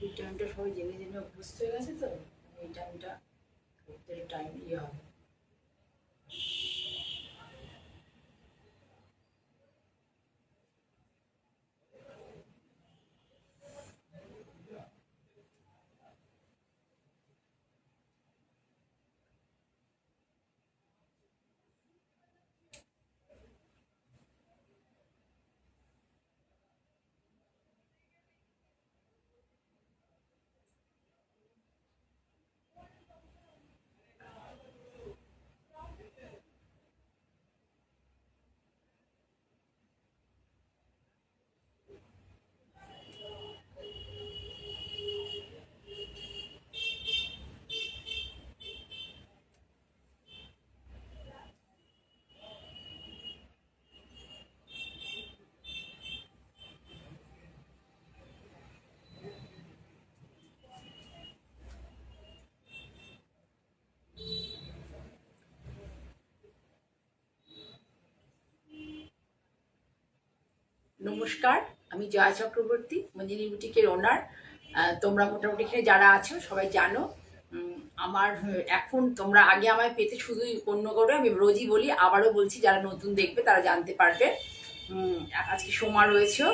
এই টাইমটা সবাই জেনে জেনে অভ্যস্ত হয়ে গেছে, তো এই টাইমটা করতে টাইম হবে। নমস্কার, আমি জয়া চক্রবর্তী, মঞ্জিনী বুটিকের ওনার। তোমরা মোটামুটি এখানে যারা আছো সবাই জানো। আমার এখন তোমরা আগে আমায় পেতে শুধুই অন্য করে, আমি রোজই বলি, আবারও বলছি, যারা নতুন দেখবে তারা জানতে পারবে। আজকে সোমবার রয়েছে,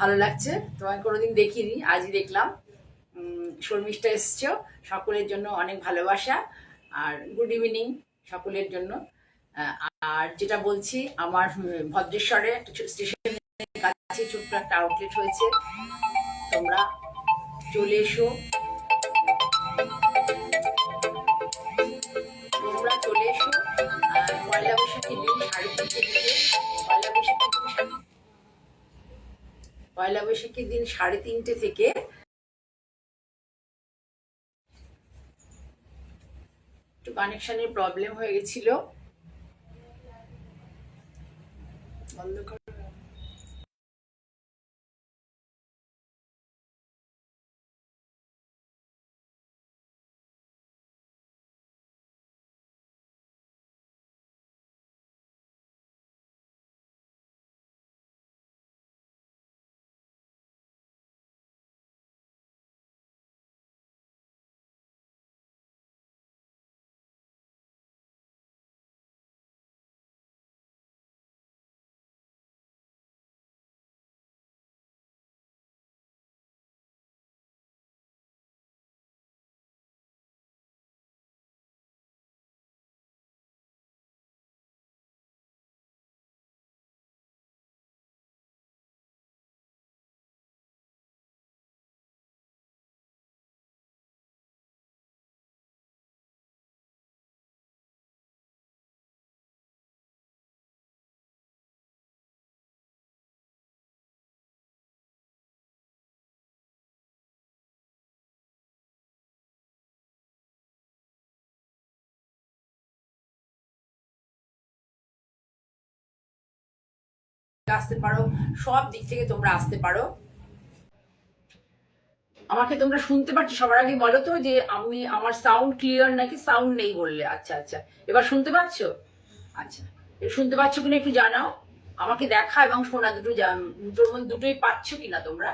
ভালো লাগছে। তোমায় কোনোদিন দেখিনি, আজই দেখলাম। শর্মিষ্ঠা এসছো, সকলের জন্য অনেক ভালোবাসা আর গুড ইভিনিং সকলের জন্য। আর যেটা বলছি, আমার ভদ্রেশ্বরে একটা স্টেশন কাছে ছোট্ট একটা আউটলেট হয়েছে, তোমরা চলে এসো। তোমরা চলে এসো পয়লা বৈশাখের দিন 3:30 থেকে। পয়লা বৈশাখের দিন 3:30 থেকে একটু কানেকশনের প্রবলেম হয়ে গেছিল, বন্ধ কর। আসতে পারো, সব দিক থেকে তোমরা আসতে পারো। আমাকে তোমরা শুনতে পাচ্ছ? সবার আগে বলো তো যে আমি, আমার সাউন্ড ক্লিয়ার নাকি সাউন্ড নেই বললে। আচ্ছা আচ্ছা, এবার শুনতে পাচ্ছ? আচ্ছা, শুনতে পাচ্ছ কিনা একটু জানাও। আমাকে দেখা এবং শোনা দুটো, দুটোর মধ্যে দুটোই পাচ্ছ কিনা তোমরা?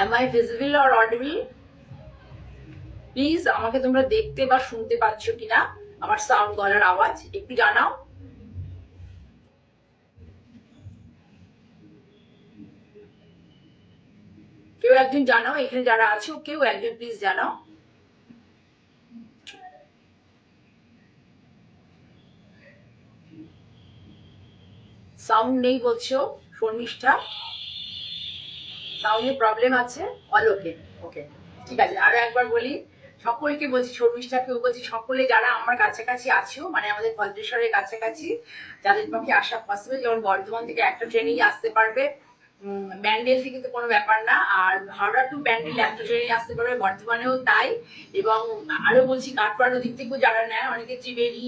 Am I visible or audible? Please আমাকে তোমরা দেখতে বা শুনতে পাচ্ছ কিনা, আমার সাউন্ড, গলার আওয়াজ একটু জানাও। কেউ একজন জানাও, এখানে যারা আছো কেউ একজন প্লিজ জানাও। সাউন্ড নেই বলছো শর্মিষ্ঠা, সাউন্ডের প্রবলেম আছে। অল ওকে, ওকে, ঠিক আছে। আরো একবার বলি, সকলকে বলছি, শর্মিষ্ঠাকেও বলছি, সকলে যারা আমার কাছাকাছি আছো, মানে আমাদের ভদ্রেশ্বরের কাছাকাছি, যাদের পক্ষে আসা পসিবল, যেমন বর্ধমান থেকে একটা ট্রেনেই আসতে পারবে, ব্যান্ডেল থেকে তো কোনো ব্যাপার না, আর হাওড়া টু ব্যান্ডেল একটা ট্রেনেই আসতে পারবে, বর্ধমানেও তাই। এবং আরো বলছি, কাঠপাড়া দিক থেকেও যারা নেয়, অনেকে ত্রিবেণী,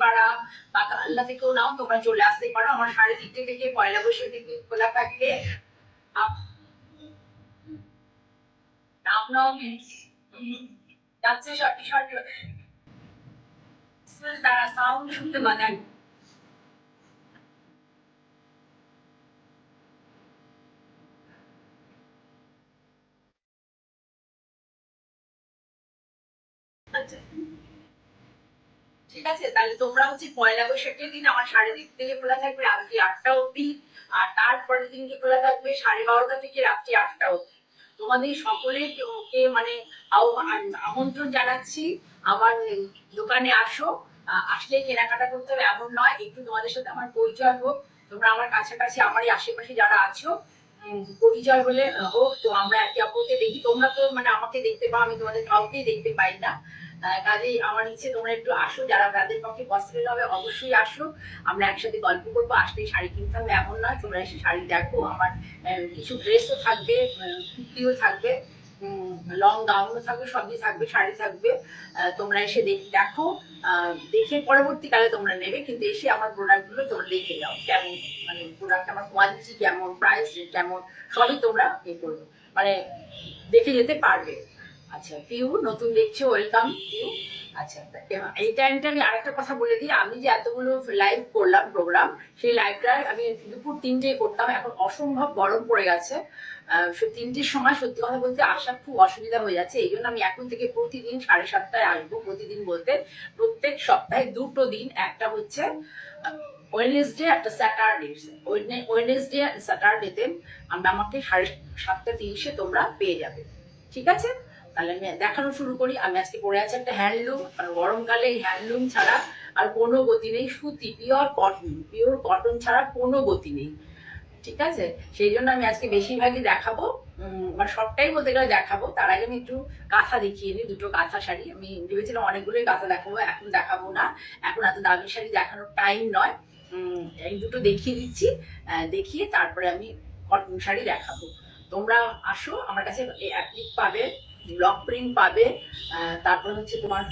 পাড়া বা কাল্লা থেকেও নাও, তোমরা চলে আসতে পারো। আমার 3:30 থেকে পয়লা বৈশাখ থেকে খোলা থাকলে রামনবমী যাচ্ছে, সঠিক সঠিক তারা সাউন্ড শুনতে পায়। আচ্ছা ঠিক আছে, তাহলে তোমরা হচ্ছে পয়লা বৈশাখের দিন আমার 3:30 থেকে খোলা থাকবে রাত্রি 8টা অব্দি, আর তারপরের দিনকে খোলা থাকবে 12:30 থেকে রাত্রি 8টা অব্দি। তোমাদের সকলেকে মানে আমন্ত্রণ জানাচ্ছি আমার দোকানে আসো। আসলে কেনাকাটা করতে হবে এমন নয়, একটু তোমাদের সাথে আমার পরিচয় হোক, তোমরা আমার কাছাকাছি আমারই আশেপাশে যারা আছো পরিচয় হলে হোক, তো আমরা একে অপরকে দেখি। তোমরা তো মানে আমাকে দেখতে পাও, আমি তোমাদের কাউকেই দেখতে পাই না। কাজেই আমার ইচ্ছে তোমরা একটু আসো, যারা যাদের পক্ষে পসিবল হবে অবশ্যই আসো, আমরা একসাথে গল্প করবো। আসলেই শাড়ি কিনতে হবে এমন নয়, তোমরা এসে শাড়ি দেখো। আমার কিছু ড্রেসও থাকবে, কুর্তিও থাকবে, লং গাউনও থাকবে, সবই থাকবে, শাড়ি থাকবে। তোমরা এসে দেখো, দেখে পরবর্তীকালে তোমরা নেবে, কিন্তু এসে আমার প্রোডাক্টগুলো তোমরা দেখে যাও কেমন, মানে প্রোডাক্ট আমার কোয়ালিটি কেমন, প্রাইস কেমন, সবই তোমরা করবে, মানে দেখে যেতে পারবে। আচ্ছা পিউ নতুন দেখছো, ওয়েলকাম পিউ। আচ্ছা এই টাইমটা আমি আরেকটা কথা বলে দিই, আমি যে এতগুলো লাইভ করলাম প্রোগ্রাম, সেই লাইভটা আমি দুপুর 3টে করতাম, এখন অসম্ভব গরম পড়ে গেছে। 3টের সময় সত্যি কথা বলতে আসা খুব অসুবিধা হয়ে যাচ্ছে, এই জন্য আমি এখন থেকে প্রতিদিন 7:30টায় আসবো। প্রতিদিন বলতে প্রত্যেক সপ্তাহে 2টো দিন, একটা হচ্ছে ওয়েডনেসডে, একটা স্যাটারডে। ওয়েডনেসডে স্যাটারডেতে আমাকে 7:30 তোমরা পেয়ে যাবে, ঠিক আছে? তাহলে আমি দেখানো শুরু করি। আমি আজকে পরে আছি একটা হ্যান্ডলুম, আর গরমকালে হ্যান্ডলুম ছাড়া আর কোনো গতি নেই। সুতি, পিওর কটন ছাড়া কোনো গতি নেই, ঠিক আছে? সেই জন্য আমি আজকে বেশিরভাগই দেখাবো, মানে সবটাই বলতে গেলে দেখাবো। তার আগে আমি একটু কাঁথা দেখিয়ে নিই, 2টো কাঁথা শাড়ি। আমি ভেবেছিলাম অনেকগুলোই কাঁথা দেখাবো, এখন দেখাবো না, এখন এত দামি শাড়ি দেখানোর টাইম নয়। এই 2টো দেখিয়ে দিচ্ছি, দেখিয়ে তারপরে আমি কটন শাড়ি দেখাবো। তোমরা আসো আমার কাছে, অ্যাপ্লিক পাবে, ব্লক প্রিন্ট পাবে, তারপর হচ্ছে তোমার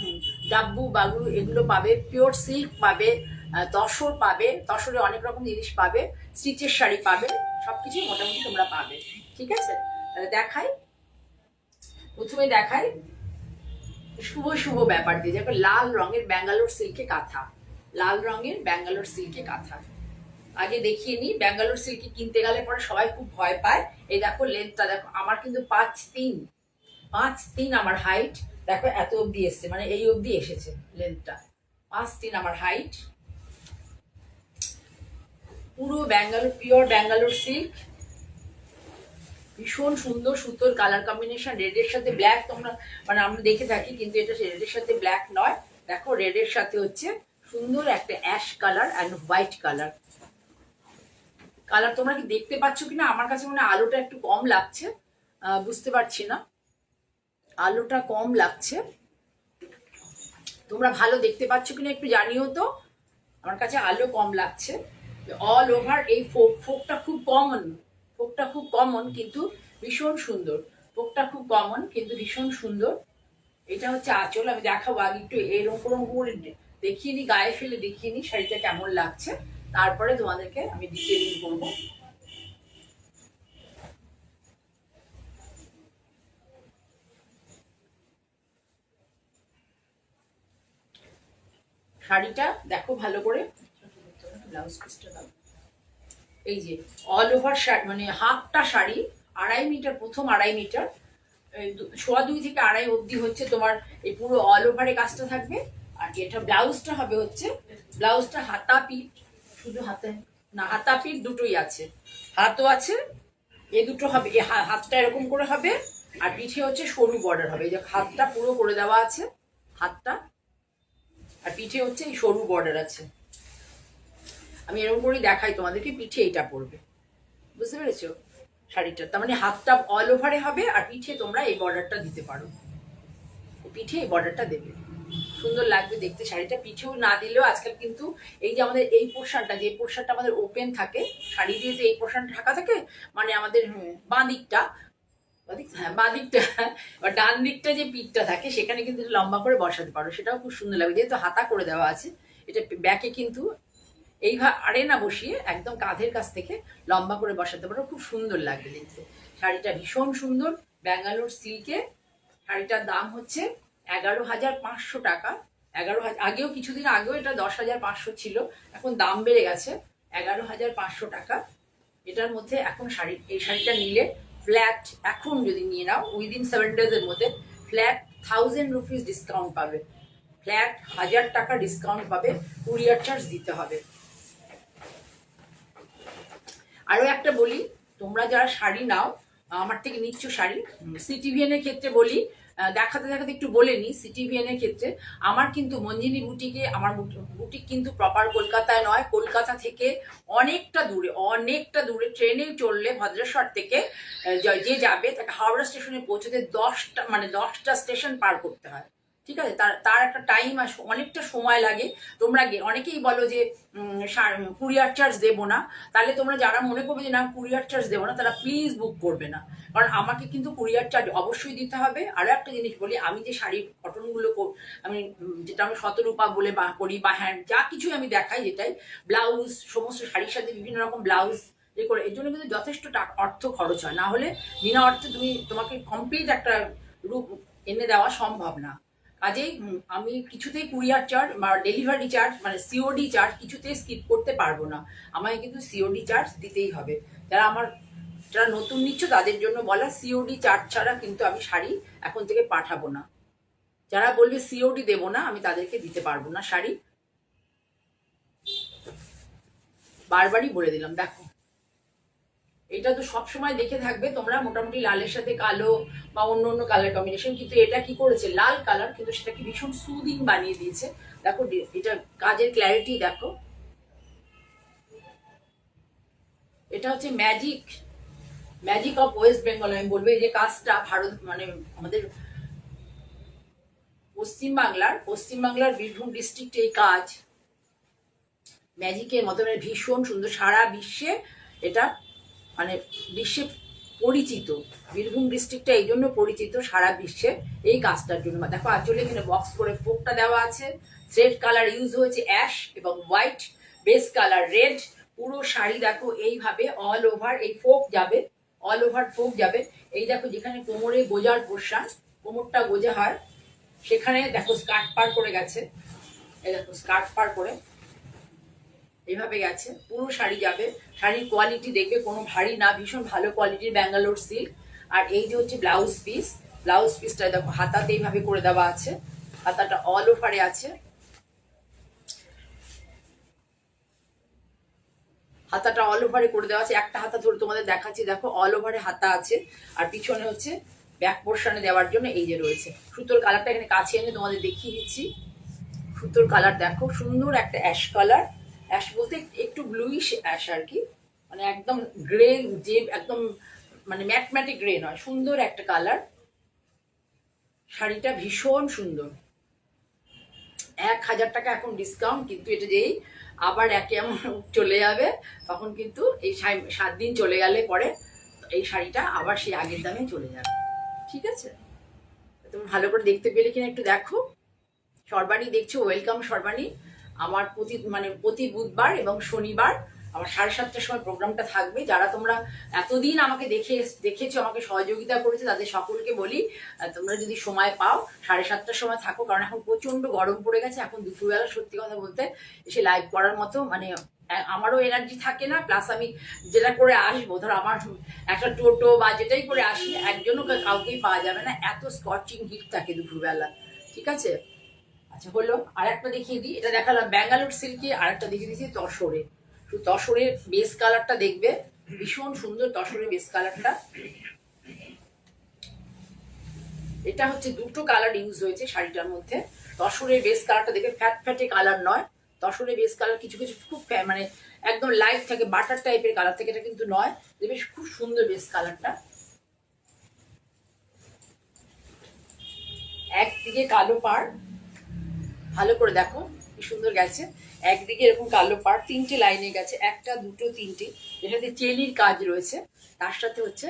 ডাব্বু বাগুরু এগুলো পাবে, পিওর সিল্ক পাবে, তসর পাবে, তসরে অনেক রকম জিনিস পাবে, স্টিচের শাড়ি পাবে, সবকিছু মোটামুটি তোমরা পাবে, ঠিক আছে? তাহলে দেখাই, প্রথমে দেখাই শুভ শুভ ব্যাপার দিয়ে, দেখো লাল রঙের ব্যাঙ্গালোর সিল্কে কাঁথা, লাল রঙের ব্যাঙ্গালোর সিল্কে কাঁথা। আগে দেখিয়ে নিই, ব্যাঙ্গালোর সিল্কে কিনতে গেলে পরে সবাই খুব ভয় পায়। এই দেখো লেন্থটা দেখো, আমার কিন্তু 5'3" আমার হাইট, দেখো এত অব্দি এসছে, মানে এই অব্দি এসেছে লেন্থটা, 5'3" আমার হাইট। পুরো ব্যাঙ্গালোর, পিওর ব্যাঙ্গালোর সিল্ক, ভীষণ সুন্দর সুতোর কালার কম্বিনেশন, রেডের সাথে ব্ল্যাক, তোমরা মানে আমরা দেখে থাকি, কিন্তু এটা রেডের সাথে ব্ল্যাক নয়। দেখো রেডের সাথে হচ্ছে সুন্দর একটা ash colour and white colour. Colour তোমরা কি দেখতে পাচ্ছ কিনা, আমার কাছে মনে হয় আলোটা একটু কম লাগছে, বুঝতে পারছি না, আলোটা কম লাগছে। তোমরা ভালো দেখতে পাচ্ছ কিনা একটু জানিও তো, আমার কাছে আলো কম লাগছে। অল ওভার এই ফোকটা খুব কমন, ফোকটা খুব কমন কিন্তু ভীষণ সুন্দর, ফোকটা খুব কমন কিন্তু ভীষণ সুন্দর। এটা হচ্ছে আঁচল, আমি দেখাবো আগে একটু এরকম করে দেখিয়ে নি, গায়ে ফেলে দেখিয়ে নি শাড়িটা কেমন লাগছে, তারপরে তোমাদেরকে আমি ডিটেলিং করবো। শাড়িটা দেখো ভালো করে, ব্লাউজ পিসটা দাও। এই যে অল ওভার শাড়ি, মানে হাফটা শাড়ি 2.5 মিটার, প্রথম 2.5 মিটার, 2.25 থেকে 2.5 অব্দি হচ্ছে তোমার এই পুরো অল ওভারে কাজটা থাকবে। আর এটা ব্লাউজটা হবে হচ্ছে, ব্লাউজটা হাতা পিঠ, শুধু হাতে না, হাতা পিঠ দুটোই আছে, হাতও আছে, এ দুটো হবে, হাতটা এরকম করে হবে, আর পিঠে হচ্ছে সরু বর্ডার হবে। এই যে হাতটা পুরো করে দেওয়া আছে, হাতটা, আর পিঠে হচ্ছে এই সরু বর্ডার আছে। আমি এরকম করেই দেখাই তোমাদেরকে, পিঠে এটা পড়বে, বুঝতে পেরেছো শাড়িটা? তার মানে হাতটা অল ওভারে হবে, আর পিঠে তোমরা এই বর্ডারটা দিতে পারো, পিঠে এই বর্ডারটা দেবে, সুন্দর লাগবে দেখতে শাড়িটা। পিঠেও না দিলেও আজকাল কিন্তু এই যে আমাদের এই পোর্শনটা, যে পোর্শনটা আমাদের ওপেন থাকে শাড়ি দিয়ে, যে এই পোর্শনটা ঢাকা থাকে, মানে আমাদের বাঁ দিকটা, হ্যাঁ বাঁ দিকটা বা ডান দিকটা যে পিঠটা থাকে, সেখানে কিন্তু লম্বা করে বসাতে পারো, সেটাও খুব সুন্দর লাগবে, যেহেতু হাতা করে দেওয়া আছে। এটা ব্যাকে কিন্তু এইভাবে আড়ে না বসিয়ে একদম কাঁধের কাছ থেকে লম্বা করে বসাতে পারো, খুব সুন্দর লাগবে দেখতে। শাড়িটা ভীষণ সুন্দর, ব্যাঙ্গালোর সিল্কে। শাড়িটার দাম হচ্ছে 11,500 টাকা। 11,000, আগেও কিছুদিন আগেও এটা 10,500 ছিল, এখন দাম বেড়ে গেছে 11,500 টাকা। এটার মধ্যে এখন শাড়ি, এই শাড়িটা নিলে ফ্ল্যাট, এখন যদি নিয়ে নাও উইদিন 7 ডেজের মধ্যে ফ্ল্যাট 1000 রুপিস ডিসকাউন্ট পাবে, ফ্ল্যাট 1000 টাকা ডিসকাউন্ট পাবে, কুরিয়ার চার্জ দিতে হবে। আরও একটা বলি, তোমরা যারা শাড়ি নাও আমার থেকে নিচ্ছ শাড়ি, সিটিভিএন এর ক্ষেত্রে বলি, দেখাতে দেখাতে একটু বলে নিই। সিটিভিএন এর ক্ষেত্রে আমার কিন্তু মঞ্জিনী বুটিকে, আমার বুটিক কিন্তু প্রপার কলকাতায় নয়, কলকাতা থেকে অনেকটা দূরে ট্রেনে চললে ভদ্রেশ্বর থেকে যে যাবে তাকে হাওড়া স্টেশনে পৌঁছতে 10টা স্টেশন পার করতে হয়। ঠিক আছে, তার একটা টাইম অনেকটা সময় লাগে। তোমরা অনেকেই বলো যে কুরিয়ার চার্জ দেবো না, তাহলে তোমরা যারা মনে করবে যে না কুরিয়ার চার্জ দেবো না তারা প্লিজ বুক করবে না, কারণ আমাকে কিন্তু কুরিয়ার চার্জ অবশ্যই দিতে হবে। আরও একটা জিনিস বলি, আমি যে শাড়ির কটনগুলো যেটা আমি শতরূপা বলে বা করি বা হ্যান্ড যা কিছুই আমি দেখাই, যেটাই ব্লাউজ, সমস্ত শাড়ির সাথে বিভিন্ন রকম ব্লাউজ করে, এর জন্য কিন্তু যথেষ্ট অর্থ খরচ হয়, না হলে বিনা অর্থে তোমাকে কমপ্লিট একটা রূপ এনে দেওয়া সম্ভব না। কাজেই আমি কিছুতেই কুরিয়ার চার্জ বা ডেলিভারি চার্জ মানে সিওডি চার্জ কিছুতেই স্কিপ করতে পারবো না, আমাকে কিন্তু সিওডি চার্জ দিতেই হবে। যারা নতুন নিচ্ছ তাদের জন্য বলা, সিওডি চার্জ ছাড়া কিন্তু আমি শাড়ি এখন থেকে পাঠাবো না। যারা বলবে সিওডি দেবো না, আমি তাদেরকে দিতে পারবো না শাড়ি, বারবারই বলে দিলাম। দেখো এটা তো সবসময় দেখে থাকবে তোমরা, মোটামুটি লালের সাথে কালো বা অন্য অন্য কালার কম্বিনেশন, কিন্তু এটা কি করেছে লাল কালার কিন্তু সেটাকে ভীষণ সুদিং বানিয়ে দিয়েছে। দেখো এটা কাজের ক্ল্যারিটি দেখো, এটা হচ্ছে ম্যাজিক অফ ওয়েস্ট বেঙ্গল। আমি বলবো এই যে কাজটা ভারত মানে আমাদের পশ্চিমবাংলার বীরভূম ডিস্ট্রিক্টে এই কাজ ম্যাজিকের মতো, মানে ভীষণ সুন্দর, সারা বিশ্বে এটা মানে বিশ্বে পরিচিত। বীরভূম ডিস্ট্রিক্টটা এই জন্য পরিচিত সারা বিশ্বে এই কাজটার জন্য। দেখো আঁচলে এখানে বক্স করে ফোকটা দেওয়া আছে, থ্রেড কালার ইউজ হয়েছে অ্যাশ এবং হোয়াইট, বেস কালার রেড। পুরো শাড়ি দেখো এইভাবে অল ওভার এই ফোক যাবে, অল ওভার ফোক যাবে। এই দেখো যেখানে কোমরে গোজার পোর্শন, কোমরটা গোজা হয়, সেখানে দেখো স্কার্ট পার করে গেছে, এই দেখো স্কার্ট পার করে এইভাবে গেছে, পুরো শাড়ি যাবে। শাড়ির কোয়ালিটি দেখবে কোনো ভারী না, ভীষণ ভালো কোয়ালিটির ব্যাঙ্গালোর সিল্ক। আর এই যে হচ্ছে ব্লাউজ পিসটা দেখো হাতাতে এইভাবে করে দেওয়া আছে, হাতাটা অল ওভারে আছে, হাতাটা অল ওভারে করে দেওয়া আছে। একটা হাতা ধরে তোমাদের দেখাচ্ছি, দেখো অল ওভারে হাতা আছে। আর পিছনে হচ্ছে ব্যাক পোর্শনে দেওয়ার জন্য এই যে রয়েছে সুতোর কালারটা, এখানে কাছে এনে তোমাদের দেখিয়ে দিচ্ছি। সুতোর কালার দেখো সুন্দর একটা অ্যাশ কালার, অ্যাশ বলতে একটু ব্লুইশ অ্যাশ আর কি, মানে একদম গ্রে, যে একদম মানে ম্যাটম্যাটিক গ্রে নয়, সুন্দর একটা কালার। শাড়িটা ভীষণ সুন্দর, 1000 টাকা এখন ডিসকাউন্ট, কিন্তু এটা যেই আবার একে এমন চলে যাবে তখন কিন্তু এই 7 দিন চলে গেলে পরে এই শাড়িটা আবার সেই আগের দামে চলে যাবে। ঠিক আছে, তুমি ভালো করে দেখতে পেলে কিনা একটু দেখো। সর্বাণী দেখছো, ওয়েলকাম সর্বাণী। আমার প্রতি বুধবার এবং শনিবার আমার 7:30টার সময় প্রোগ্রামটা থাকবে। যারা তোমরা এতদিন আমাকে দেখেছো, আমাকে সহযোগিতা করেছে, তাদের সকলকে বলি তোমরা যদি সময় পাও 7:30টার সময় থাকো, কারণ এখন প্রচন্ড গরম পড়ে গেছে। এখন দুপুরবেলা সত্যি কথা বলতে এসে লাইভ করার মতো মানে আমারও এনার্জি থাকে না, প্লাস আমি যেটা করে আসবো, ধরো আমার একটা টোটো বা যেটাই করে আসি একজনও কাউকেই পাওয়া যাবে না, এত স্কচিং হিট থাকে দুপুরবেলা। ঠিক আছে, আচ্ছা হলো। আর একটা দেখিয়ে দিই, এটা দেখালাম ব্যাঙ্গালোর সিল্কে, আর একটা দেখিয়ে দিচ্ছি তসরে। তসরের বেস কালারটা দেখবে ভীষণ সুন্দর, তসরের বেস কালারটা। এটা হচ্ছে দুটো কালার ইউজ হয়েছে শাড়িটার মধ্যে। তসরের বেস কালারটা দেখবে ফ্যাটে কালার নয়, তসরের বেস কালার কিছু কিছু খুব মানে একদম লাইট থাকে, বাটার টাইপের কালার থেকে, এটা কিন্তু নয়, দেখবে খুব সুন্দর বেস কালারটা। একদিকে কালো পাড়, ভালো করে দেখো কি সুন্দর গেছে, একদিকে এরকম কালো পাড় 3টে লাইনে গেছে, 1 2 3টে, এটাতে চেলির কাজ রয়েছে, তার সাথে হচ্ছে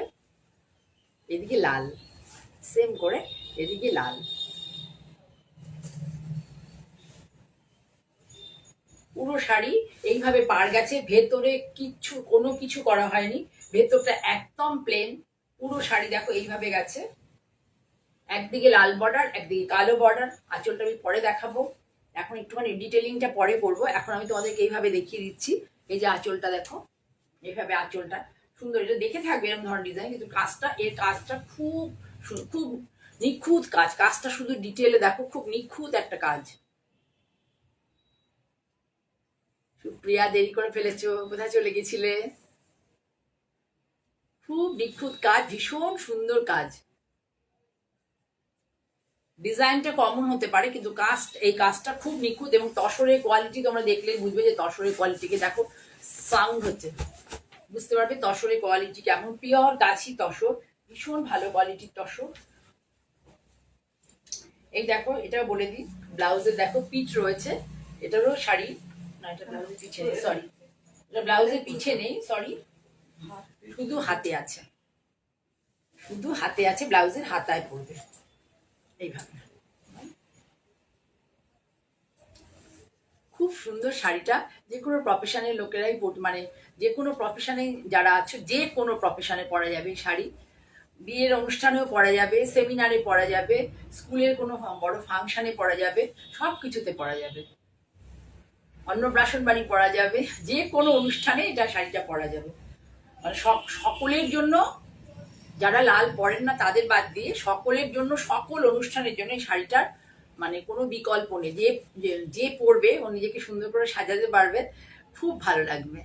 এদিকে লাল, সেম করে এদিকে লাল। পুরো শাড়ি এইভাবে পাড় গেছে, ভেতরে কোনো কিছু করা হয়নি, ভেতরটা একদম প্লেন। পুরো শাড়ি দেখো এইভাবে গেছে, একদিকে লাল বর্ডার একদিকে কালো বর্ডার। আঁচলটা আমি পরে দেখাবো, এখন একটুখানি ডিটেলিংটা পরে করবো, এখন আমি তোমাদেরকে এইভাবে দেখিয়ে দিচ্ছি। এই যে আঁচলটা দেখো, এইভাবে আঁচলটা সুন্দর, এটা দেখে থাকবে এরকম ধরনের ডিজাইন, কিন্তু কাজটা খুব খুব নিখুঁত কাজ, কাজটা শুধু ডিটেলে দেখো, খুব নিখুঁত একটা কাজ। সুপ্রিয়া দেরি করে ফেলেছো, কোথায় চলে গেছিলে? খুব নিখুঁত কাজ, ভীষণ সুন্দর কাজ। ডিজাইনটা কমন হতে পারে কিন্তু এই কাজটা খুব নিখুঁত এবং তসরের কোয়ালিটি তোমরা দেখলেই বুঝবে যে তসরের কোয়ালিটিকে দেখো, সাউন্ড হচ্ছে, বুঝতে পারবে তসরের কোয়ালিটি কেমন। পিওর গাছি তসর, ভীষণ ভালো কোয়ালিটির তসর। এই দেখো, এটা বলে দিই, ব্লাউজের দেখো পিচ রয়েছে, এটারও শাড়ি না, এটা ব্লাউজের পিছে নেই, সরি, এটা ব্লাউজের পিছে নেই, সরি, শুধু হাতে আছে, শুধু হাতে আছে, ব্লাউজের হাতায় পড়বে এইভাবে। খুব সুন্দর শাড়িটা, যে কোনো প্রফেশনের লোকেরাই মানে যে কোনো প্রফেশনে যারা আছে, যে কোনো প্রফেশনে পরা যাবে এই শাড়ি। বিয়ের অনুষ্ঠানেও পরা যাবে, সেমিনারে পরা যাবে, স্কুলের কোনো বড় ফাংশনে পরা যাবে, সব কিছুতে পরা যাবে, অন্নপ্রাশন বাড়ি পরা যাবে, যে কোনো অনুষ্ঠানে এটা শাড়িটা পরা যাবে। মানে সকলের জন্য, যারা লাল পরেন না তাদের বাদ দিয়ে সকলের জন্য, সকল অনুষ্ঠানের জন্য এই শাড়িটার মানে কোনো বিকল্প নেই। যে যে পরবে ও নিজেকে সুন্দর করে সাজাতে পারবে, খুব ভালো লাগবে।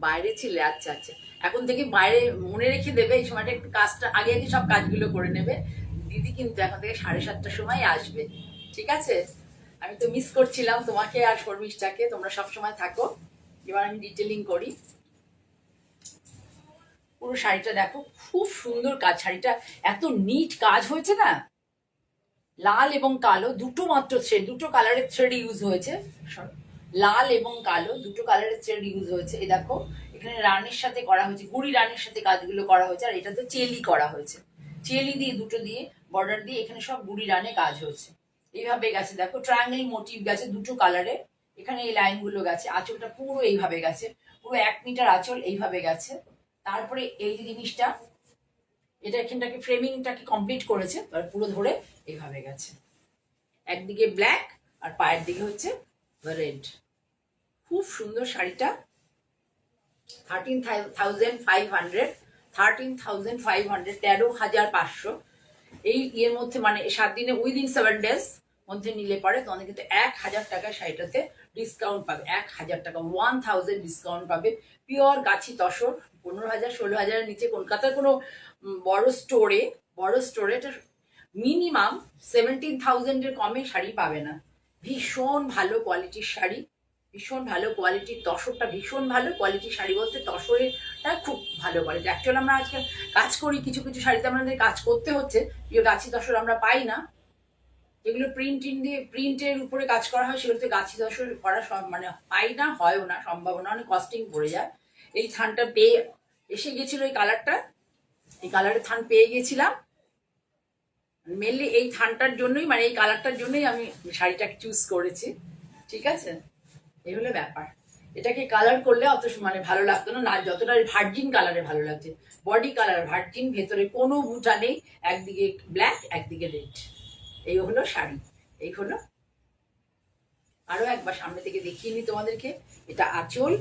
বাইরে ছিলে? আচ্ছা আচ্ছা, এখন থেকে বাইরে মনে রেখে দেবে, এই সময়টা একটু কাজটা আগে আগে সব কাজগুলো করে নেবে। দিদি কিন্তু এখন থেকে 7:30টার সময় আসবে, ঠিক আছে? আমি তো মিস করছিলাম তোমাকে আর শর্মিষ্ঠাকে, তোমরা সব সময় থাকো। এবার আমি ডিটেলিং করি। পুরো শাড়িটা দেখো, খুব সুন্দর কাজ, শাড়িটা এত নিট কাজ হয়েছে না। লাল এবং কালো দুটো মাত্র থ্রেড, দুটো কালারের থ্রেড ইউজ হয়েছে, লাল এবং কালো দুটো কালারের থ্রেড ইউজ হয়েছে। এই দেখো, এখানে রানের সাথে করা হয়েছে, গুড়ি রানের সাথে কাজগুলো করা হয়েছে, আর এটা তো চেলি করা হয়েছে, চেলি দিয়ে দুটো দিয়ে বর্ডার দিয়ে এখানে সব গুড়ি রানে কাজ হয়েছে। এইভাবে গেছে দেখো, ট্রায়াঙ্গেল মোটিভ গেছে দুটো কালারে, এখানে এই লাইনগুলো গেছে, আঁচলটা পুরো এইভাবে গেছে, পুরো 1 মিটার আঁচল এইভাবে গেছে। তারপরে এই যে জিনিসটা, এটা এখানটাকে ফ্রেমিংটাকে কমপ্লিট করেছে, পুরো ধরে এইভাবে গেছে, একদিকে ব্ল্যাক আর পায়ের দিকে হচ্ছে রেড। খুব সুন্দর শাড়িটা, 13,500, 13,500, 13,500 এই ইয়ের মধ্যে, মানে 7 দিনে, উইদিন 7 days মধ্যে নিলে পরে তোমাদের কিন্তু 1,000 টাকা শাড়িটাতে ডিসকাউন্ট পাবে, 1,000 টাকা, 1000 ডিসকাউন্ট পাবে। পিওর গাছি তসর, 15,000 16,000-এর নিচে কলকাতার কোনো বড় স্টোরে এটা মিনিমাম 17,000-এর কমে শাড়ি পাবে না। ভীষণ ভালো কোয়ালিটির শাড়ি, ভীষণ ভালো কোয়ালিটির তসরটা, ভীষণ ভালো কোয়ালিটির শাড়ি বলতে তসরেরটা খুব ভালো কোয়ালিটি। অ্যাকচুয়ালি আমরা আজকে কাজ করি, কিছু কিছু শাড়িতে আমাদের কাজ করতে হচ্ছে, গাছি তসর আমরা পাই না, যেগুলো প্রিন্টের উপরে কাজ করা হয় সেগুলোতে গাছি তসর করা মানে পাই না, হয়ও না, সম্ভাবনা অনেক কস্টিং পড়ে যায়। এই থানটা পেয়ে এসে গেছিল, এই কালারটা, এই কালারের থান পেয়ে গেছিলাম, মেনলি এই থানটার জন্যই, মানে এই কালারটার জন্যই আমি শাড়িটাকে চুজ করেছি, ঠিক আছে? এই হলো ব্যাপার। এটাকে কালার করলে অত মানে ভালো লাগতো না, না যতটা ভার্জিন কালারে ভালো লাগছে, বডি কালার ভার্জিন, ভেতরে কোনো বুটা নেই, একদিকে ব্ল্যাক একদিকে রেড। এই হলো শাড়ি, এই হলো। আরো একবার সামনে থেকে দেখিয়ে নি তোমাদেরকে, এটা আঁচল,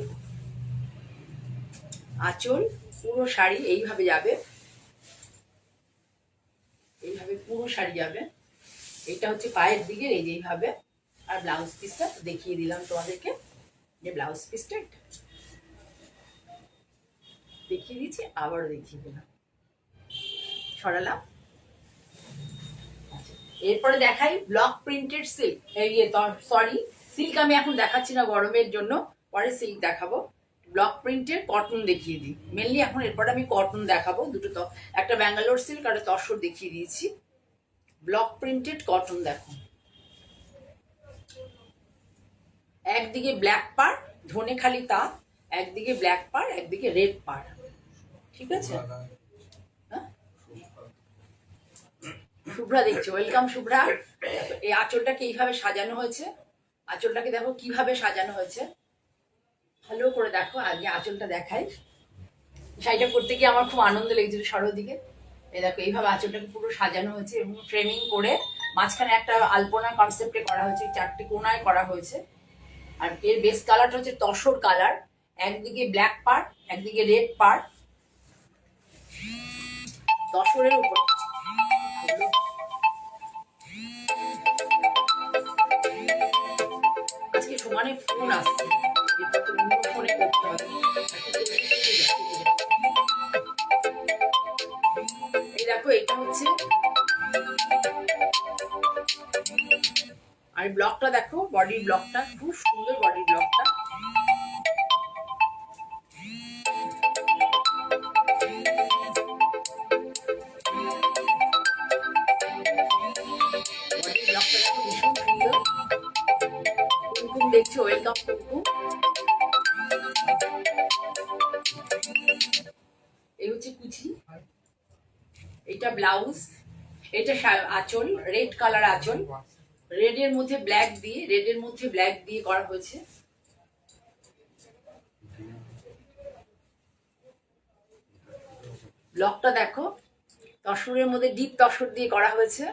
আঁচল পুরো শাড়ি এইভাবে যাবে, এইভাবে পুরো শাড়ি যাবে। এটা হচ্ছে পায়ের দিকে, এই যে এইভাবে। আর ব্লাউজ পিসটা দেখিয়ে দিলাম তোমাদেরকে, যে ব্লাউজ পিসটা দেখিয়ে দিচ্ছি, আবারও দেখিয়ে দিলাম, সরালাম। এরপরে দেখাই block printed silk, sorry silk আমি এখন দেখাচ্ছি না গরমের জন্য, পরে সিল্ক দেখাবো। ব্লক প্রিন্টের কটন দেখিয়ে দিই মেনলি এখন, এরপরে আমি কটন দেখাবো দুটো, তো একটা ব্যাঙ্গালোর সিল্ক আর তসর দেখিয়ে দিয়েছি। ব্লক প্রিন্টেড কটন দেখো, একদিকে ব্ল্যাক পার, ধনে খালি তা, একদিকে ব্ল্যাক পার একদিকে রেড পার, ঠিক আছে? শুভ্রা দেখছো, ওয়েলকাম শুভ্রা। এই আঁচলটাকে এইভাবে সাজানো হয়েছে, আঁচলটাকে দেখো কিভাবে সাজানো হয়েছে, ভালো করে দেখো। আগে আঁচলটা দেখাই, শাড়িটা করতে গিয়ে আমার খুব আনন্দ লেগেছিল, সরোর দিকে। এই দেখো এইভাবে আঁচলটাকে পুরো সাজানো হয়েছে এবং ফ্রেমিং করে মাঝখানে একটা আলপনা কনসেপ্টে করা হয়েছে, 4টে কোনায় করা হয়েছে। আর এর বেস কালারটা হচ্ছে তসর কালার, একদিকে ব্ল্যাক পার্ট একদিকে রেড পার্ট, দশরের উপর। আজকে সমানে ফোন আসছে, এটা তো অন্য ফোনে করতে হবে। এই দেখো এটা হচ্ছে, আর ব্লকটা দেখো, বডির ব্লকটা খুব সুন্দর, বডির ব্লকটা। বডির ব্লকটা দেখো ভীষণ সুন্দর। কুমকুম দেখছো, ওয়েলকাম কুমকুম। এই হচ্ছে কুচি, এটা ব্লাউজ, এটা আঁচল, রেড কালার আঁচল, রেডের মধ্যে ব্ল্যাক দিয়ে, রেডের মধ্যে ব্ল্যাক দিয়ে করা হয়েছে। ব্লকটা দেখো, তসরের মধ্যে ডিপ তসর দিয়ে করা হয়েছে।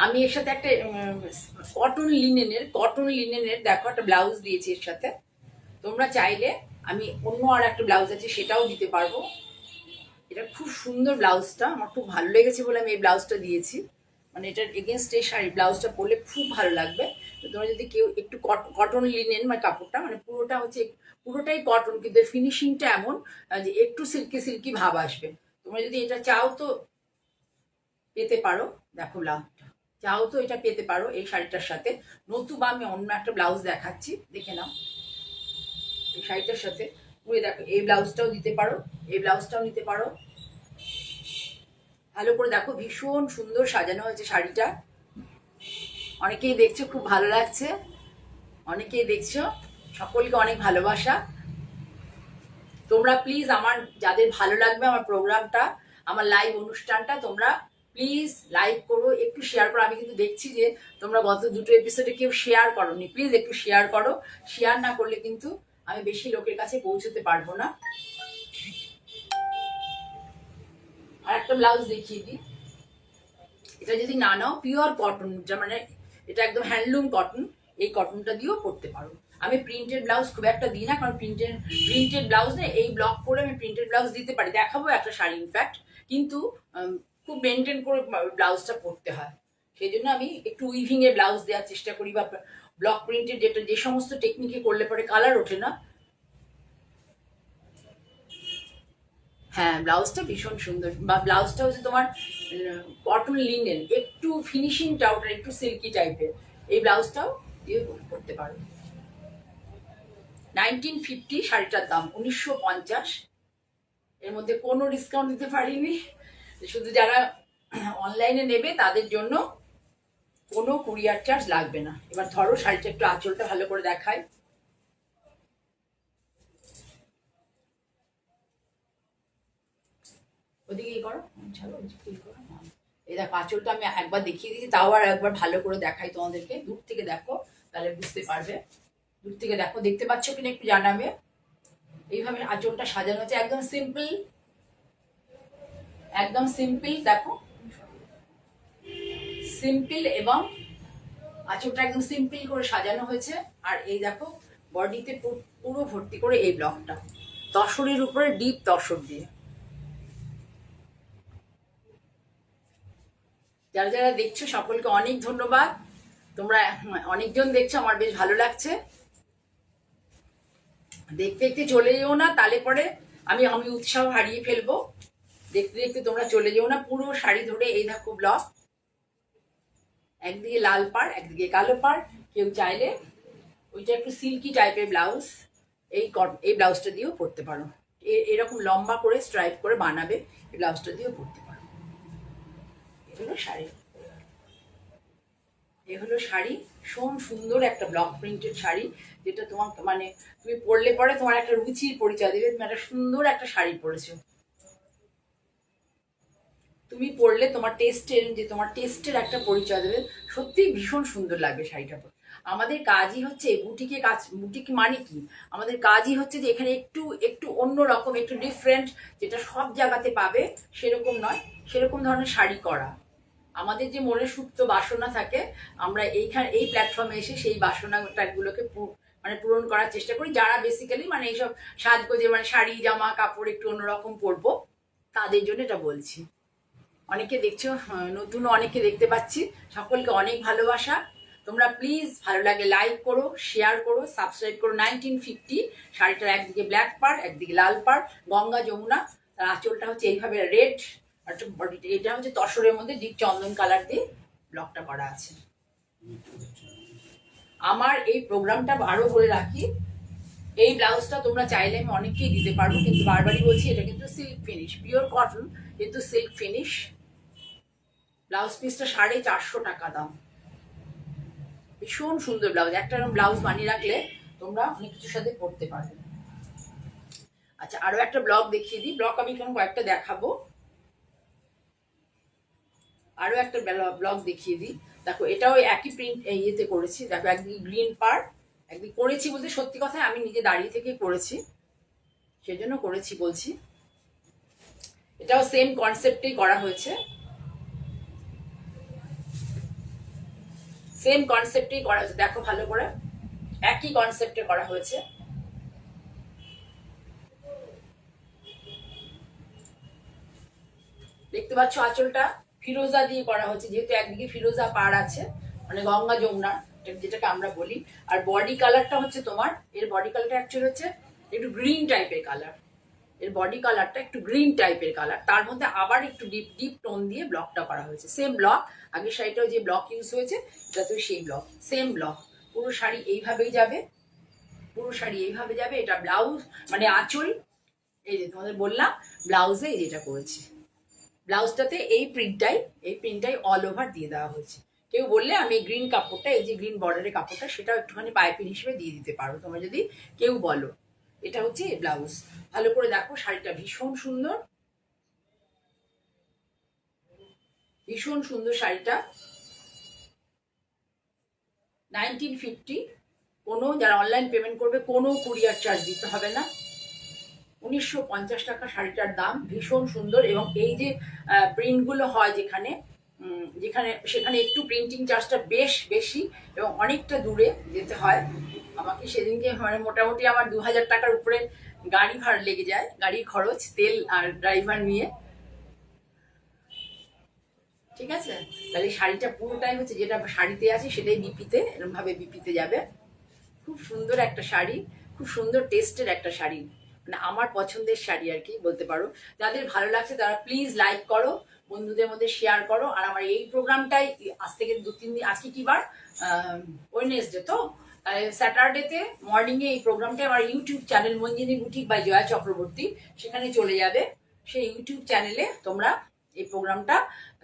আমি এর সাথে একটা কটন লিনেনের দেখো একটা ব্লাউজ দিয়েছি এর সাথে। তোমরা চাইলে আমি অন্য আর একটা ব্লাউজ আছে সেটাও দিতে পারবো। এটা খুব সুন্দর ব্লাউজটা, আমার খুব ভালো লেগেছে বলে আমি এই ব্লাউজটা দিয়েছি। মানে এটার এগেনস্ট এই শাড়ি ব্লাউজটা পরলে খুব ভালো লাগবে। তো তোমরা যদি কেউ একটু কটন লিনেন মানে কাপড়টা, মানে পুরোটা হচ্ছে, পুরোটাই কটন, কিন্তু ফিনিশিংটা এমন যে একটু সিল্কি সিল্কি ভাব আসবে। তোমরা যদি এটা চাও তো পেতে পারো। দেখো ব্লাউজটা, চাও তো এটা পেতে পারো এই শাড়িটার সাথে, নতুবা আমি অন্য একটা ব্লাউজ দেখাচ্ছি, দেখে নাও। এই শাড়িটার সাথে পুরো দেখো, এই ব্লাউজটাও দিতে পারো, এই ব্লাউজটাও নিতে পারো। ভালো করে দেখো, ভীষণ সুন্দর সাজানো হয়েছে শাড়িটা। অনেকেই দেখছো, খুব ভালো লাগছে, অনেকেই দেখছো, সকলকে অনেক ভালোবাসা। তোমরা প্লিজ আমার, যাদের ভালো লাগবে আমার প্রোগ্রামটা, আমার লাইভ অনুষ্ঠানটা, তোমরা প্লিজ লাইক করো, একটু শেয়ার করো। আমি কিন্তু দেখছি যে তোমরা গত দুটো এপিসোডে কেউ শেয়ার করোনি, প্লিজ একটু শেয়ার করো। শেয়ার না করলে কিন্তু আমি বেশি লোকের কাছে পৌঁছতে পারবো না। আর একটা ব্লাউজ দেখিয়ে দিই, এটা যদি না নাও পিওর কটন, মানে এটা একদম হ্যান্ডলুম কটন, এই কটনটা দিয়েও পরতে পারো। আমি প্রিন্টেড ব্লাউজ খুব একটা দিই না, কারণ প্রিন্টেড ব্লাউজ নেই, এই ব্লক করে আমি প্রিন্টেড ব্লাউজ দিতে পারি, দেখাবো একটা শাড়ি ইনফ্যাক্ট, কিন্তু খুব মেনটেন করে ব্লাউজটা পরতে হয়। সেই জন্য আমি একটু উইভিং এর ব্লাউজ দেওয়ার চেষ্টা করি, বা ব্লক প্রিন্টেড, যেটা যে সমস্ত টেকনিকে করলে পরে কালার ওঠে না। হ্যাঁ, ব্লাউজটা ভীষণ সুন্দর, বা ব্লাউজটা হচ্ছে তোমার কটন লিনেন, একটু ফিনিশিংটা ওটা একটু সিল্কি টাইপের, এই ব্লাউজটাও দিয়ে করতে পারো। 1950 শাড়িটার দাম, 1950। এর মধ্যে কোনো ডিসকাউন্ট দিতে পারিনি, শুধু যারা অনলাইনে নেবে তাদের জন্য কোনো কুরিয়ার চার্জ লাগবে না। এবার ধরো শাড়িটা একটু আঁচলটা ভালো করে দেখায়। ওদিকে ই করো, ছাড়ো, এই দেখো আঁচলটা আমি একবার দেখিয়ে দিয়েছি, তাও আর একবার ভালো করে দেখাই তোমাদেরকে। দূর থেকে দেখো, তাহলে বুঝতে পারবে। দূর থেকে দেখো, দেখতে পাচ্ছ কিনা একটু জানাবে। এইভাবে আঁচলটা সাজানো আছে, একদম সিম্পল, একদম সিম্পল। দেখো সিম্পল, এবং আঁচলটা একদম সিম্পল করে সাজানো হয়েছে। আর এই দেখো বডিতে পুরো ভর্তি করে এই ব্লকটা, তসরের উপরে ডিপ তসর দিয়ে। যারা যারা দেখছো সকলকে অনেক ধন্যবাদ। তোমরা অনেকজন দেখছো, আমার বেশ ভালো লাগছে। দেখতে দেখতে চলে যেও না, তাহলে পরে আমি উৎসাহ হারিয়ে ফেলবো। দেখতে দেখতে তোমরা চলে যেও না, পুরো শাড়ি ধরে এই দেখো ব্লক, একদিকে লাল পাড় একদিকে কালো পাড়। কেউ চাইলে ওইটা একটু সিল্কি টাইপের ব্লাউজ, এই ব্লাউজটা দিয়েও পরতে পারো। এরকম লম্বা করে স্ট্রাইপ করে বানাবে, এই ব্লাউজটা দিয়েও পরতে পারো। এগুলো শাড়ি, এ হলো শাড়ি, ভীষণ সুন্দর একটা ব্লক প্রিন্টেড শাড়ি, যেটা তোমার মানে তুমি পরলে পরে তোমার একটা রুচির পরিচয় দেবে, তুমি একটা সুন্দর একটা শাড়ি পরেছো। তুমি পরলে তোমার টেস্টের একটা পরিচয় দেবে, সত্যি ভীষণ সুন্দর লাগবে শাড়িটা পরে। আমাদের কাজই হচ্ছে বুটিক মানে কি, আমাদের কাজই হচ্ছে যে এখানে একটু একটু অন্য রকম, একটু ডিফারেন্ট, যেটা সব জায়গাতে পাবে সেরকম নয়, সেরকম ধরনের শাড়ি করা। আমাদের যে মনে সুপ্ত বাসনা থাকে, আমরা এই প্ল্যাটফর্মে এসে সেই বাসনাগুলোকে মানে পূরণ করার চেষ্টা করি, যারা বেসিক্যালি মানে এইসব সাজগোজে, মানে শাড়ি জামা কাপড় একটু অন্যরকম পরবো, তাদের জন্য এটা বলছি। অনেকে দেখছো, নতুন অনেকে দেখতে পাচ্ছি, সকলকে অনেক ভালোবাসা। তোমরা প্লিজ ভালো লাগলে লাইক করো, শেয়ার করো, সাবস্ক্রাইব করো। 1950 শাড়িটার একদিকে ব্ল্যাক পার, একদিকে লাল পার, গঙ্গা যমুনা। তার আঁচলটা হচ্ছে এইভাবে রেড, আর এটা হচ্ছে তসরের মধ্যে ডিপ চন্দন কালার দিয়ে ব্লকটা করা আছে। আমার এই প্রোগ্রামটা আরো বলে রাখি, এই ব্লাউজটা তোমরা চাইলে আমি অনেককেই দিতে পারবো, কিন্তু বারবারই বলছি এটা কিন্তু সিল্ক ফিনিশ, পিওর কটন কিন্তু সিল্ক ফিনিশ। ব্লাউজ পিসটা 450 টাকা দাম। ভীষণ সুন্দর ব্লাউজ, একটা ব্লাউজ বানিয়ে রাখলে তোমরা অনেক কিছুর সাথে পরতে পারবে। আচ্ছা, আরো একটা ব্লগ দেখিয়ে দিই। ব্লগ আমি এখন কয়েকটা দেখাবো। আরো একটা ব্লগ দেখিয়ে দিই। দেখো, এটাও একই প্রিন্ট ইয়েতে করেছি। দেখো, একদিকে গ্রিন পার্ট, একদিকে করেছি বলতে সত্যি কথা আমি নিজে দাঁড়িয়ে থেকে করেছি, সেজন্য করেছি বলছি। এটাও সেম কনসেপ্টেই করা হয়েছে, সেম কনসেপ্টেই করা হয়েছে। দেখো ভালো করে, একই কনসেপ্টে করা হয়েছে। দেখতে পাচ্ছ আঁচলটা ফিরোজা দিয়ে করা হচ্ছে, যেহেতু একদিকে ফিরোজা পাড় আছে, মানে গঙ্গা যমুনা যেটাকে আমরা বলি। আর বডি কালারটা হচ্ছে তোমার, এর বডি কালারটা অ্যাকচুয়ালি হচ্ছে একটু গ্রিন টাইপের কালার। এর বডি কালারটা একটু গ্রিন টাইপের কালার, তার মধ্যে আবার একটু ডিপ ডিপ টোন দিয়ে ব্লকটা করা হয়েছে। সেম ব্লক, আগের শাড়িটাও যে ব্লক ইউজ হয়েছে এটা তো সেই ব্লক, সেম ব্লক। পুরো শাড়ি এইভাবেই যাবে, পুরো শাড়ি এইভাবে যাবে। এটা ব্লাউজ মানে আঁচল, এই যে তোমাদের বললাম ব্লাউজে এই যেটা করেছি, ব্লাউজটাতে এই প্রিন্টটাই অল ওভার দিয়ে দেওয়া হয়েছে। কেউ বললে আমি গ্রিন কাপড়টা, এই যে গ্রিন বর্ডারের কাপড়টা, সেটাও একটুখানি পাইপিং হিসেবে দিয়ে দিতে পারো তোমরা যদি কেউ বলো। এটা হচ্ছে ব্লাউজ। ভালো করে দেখো, শাড়িটা ভীষণ সুন্দর, ভীষণ সুন্দর শাড়িটা। 1950। কোনো যারা অনলাইন পেমেন্ট করবে কোনো কুরিয়ার চার্জ দিতে হবে না। 1950 টাকা শাড়িটার দাম, ভীষণ সুন্দর। এবং এই যে প্রিন্টগুলো হয় যেখানে যেখানে সেখানে একটু প্রিন্টিং চার্জটা বেশ বেশি এবং অনেকটা দূরে যেতে হয়। আমাকে সেদিনকে মানে মোটামুটি আমার 2000 টাকার উপরে গাড়ি ভাড়া লেগে যায়, গাড়ির খরচ, তেল আর ড্রাইভার নিয়ে। ঠিক আছে, তাহলে শাড়িটা পুরোটাই হচ্ছে যেটা শাড়িতে আছে সেটাই বিপিতে, এরকম ভাবে বিপিতে যাবে। খুব সুন্দর একটা শাড়ি, খুব সুন্দর টেস্টের একটা শাড়ি, মানে আমার পছন্দের শাড়ি আর কি বলতে পারো। যাদের ভালো লাগছে তারা প্লিজ লাইক করো, বন্ধুদের মধ্যে শেয়ার করো। আর আমার এই প্রোগ্রামটাই আজ থেকে 2-3 দিন, আজকে কি বার, ওয়েডনেসডে, তো স্যাটারডেতে মর্নিংয়ে এই প্রোগ্রামটা আমার YouTube channel Manjini boutique by Jaya Chakraborty, সেখানে চলে যাবে। সেই ইউটিউব চ্যানেলে তোমরা এই প্রোগ্রামটা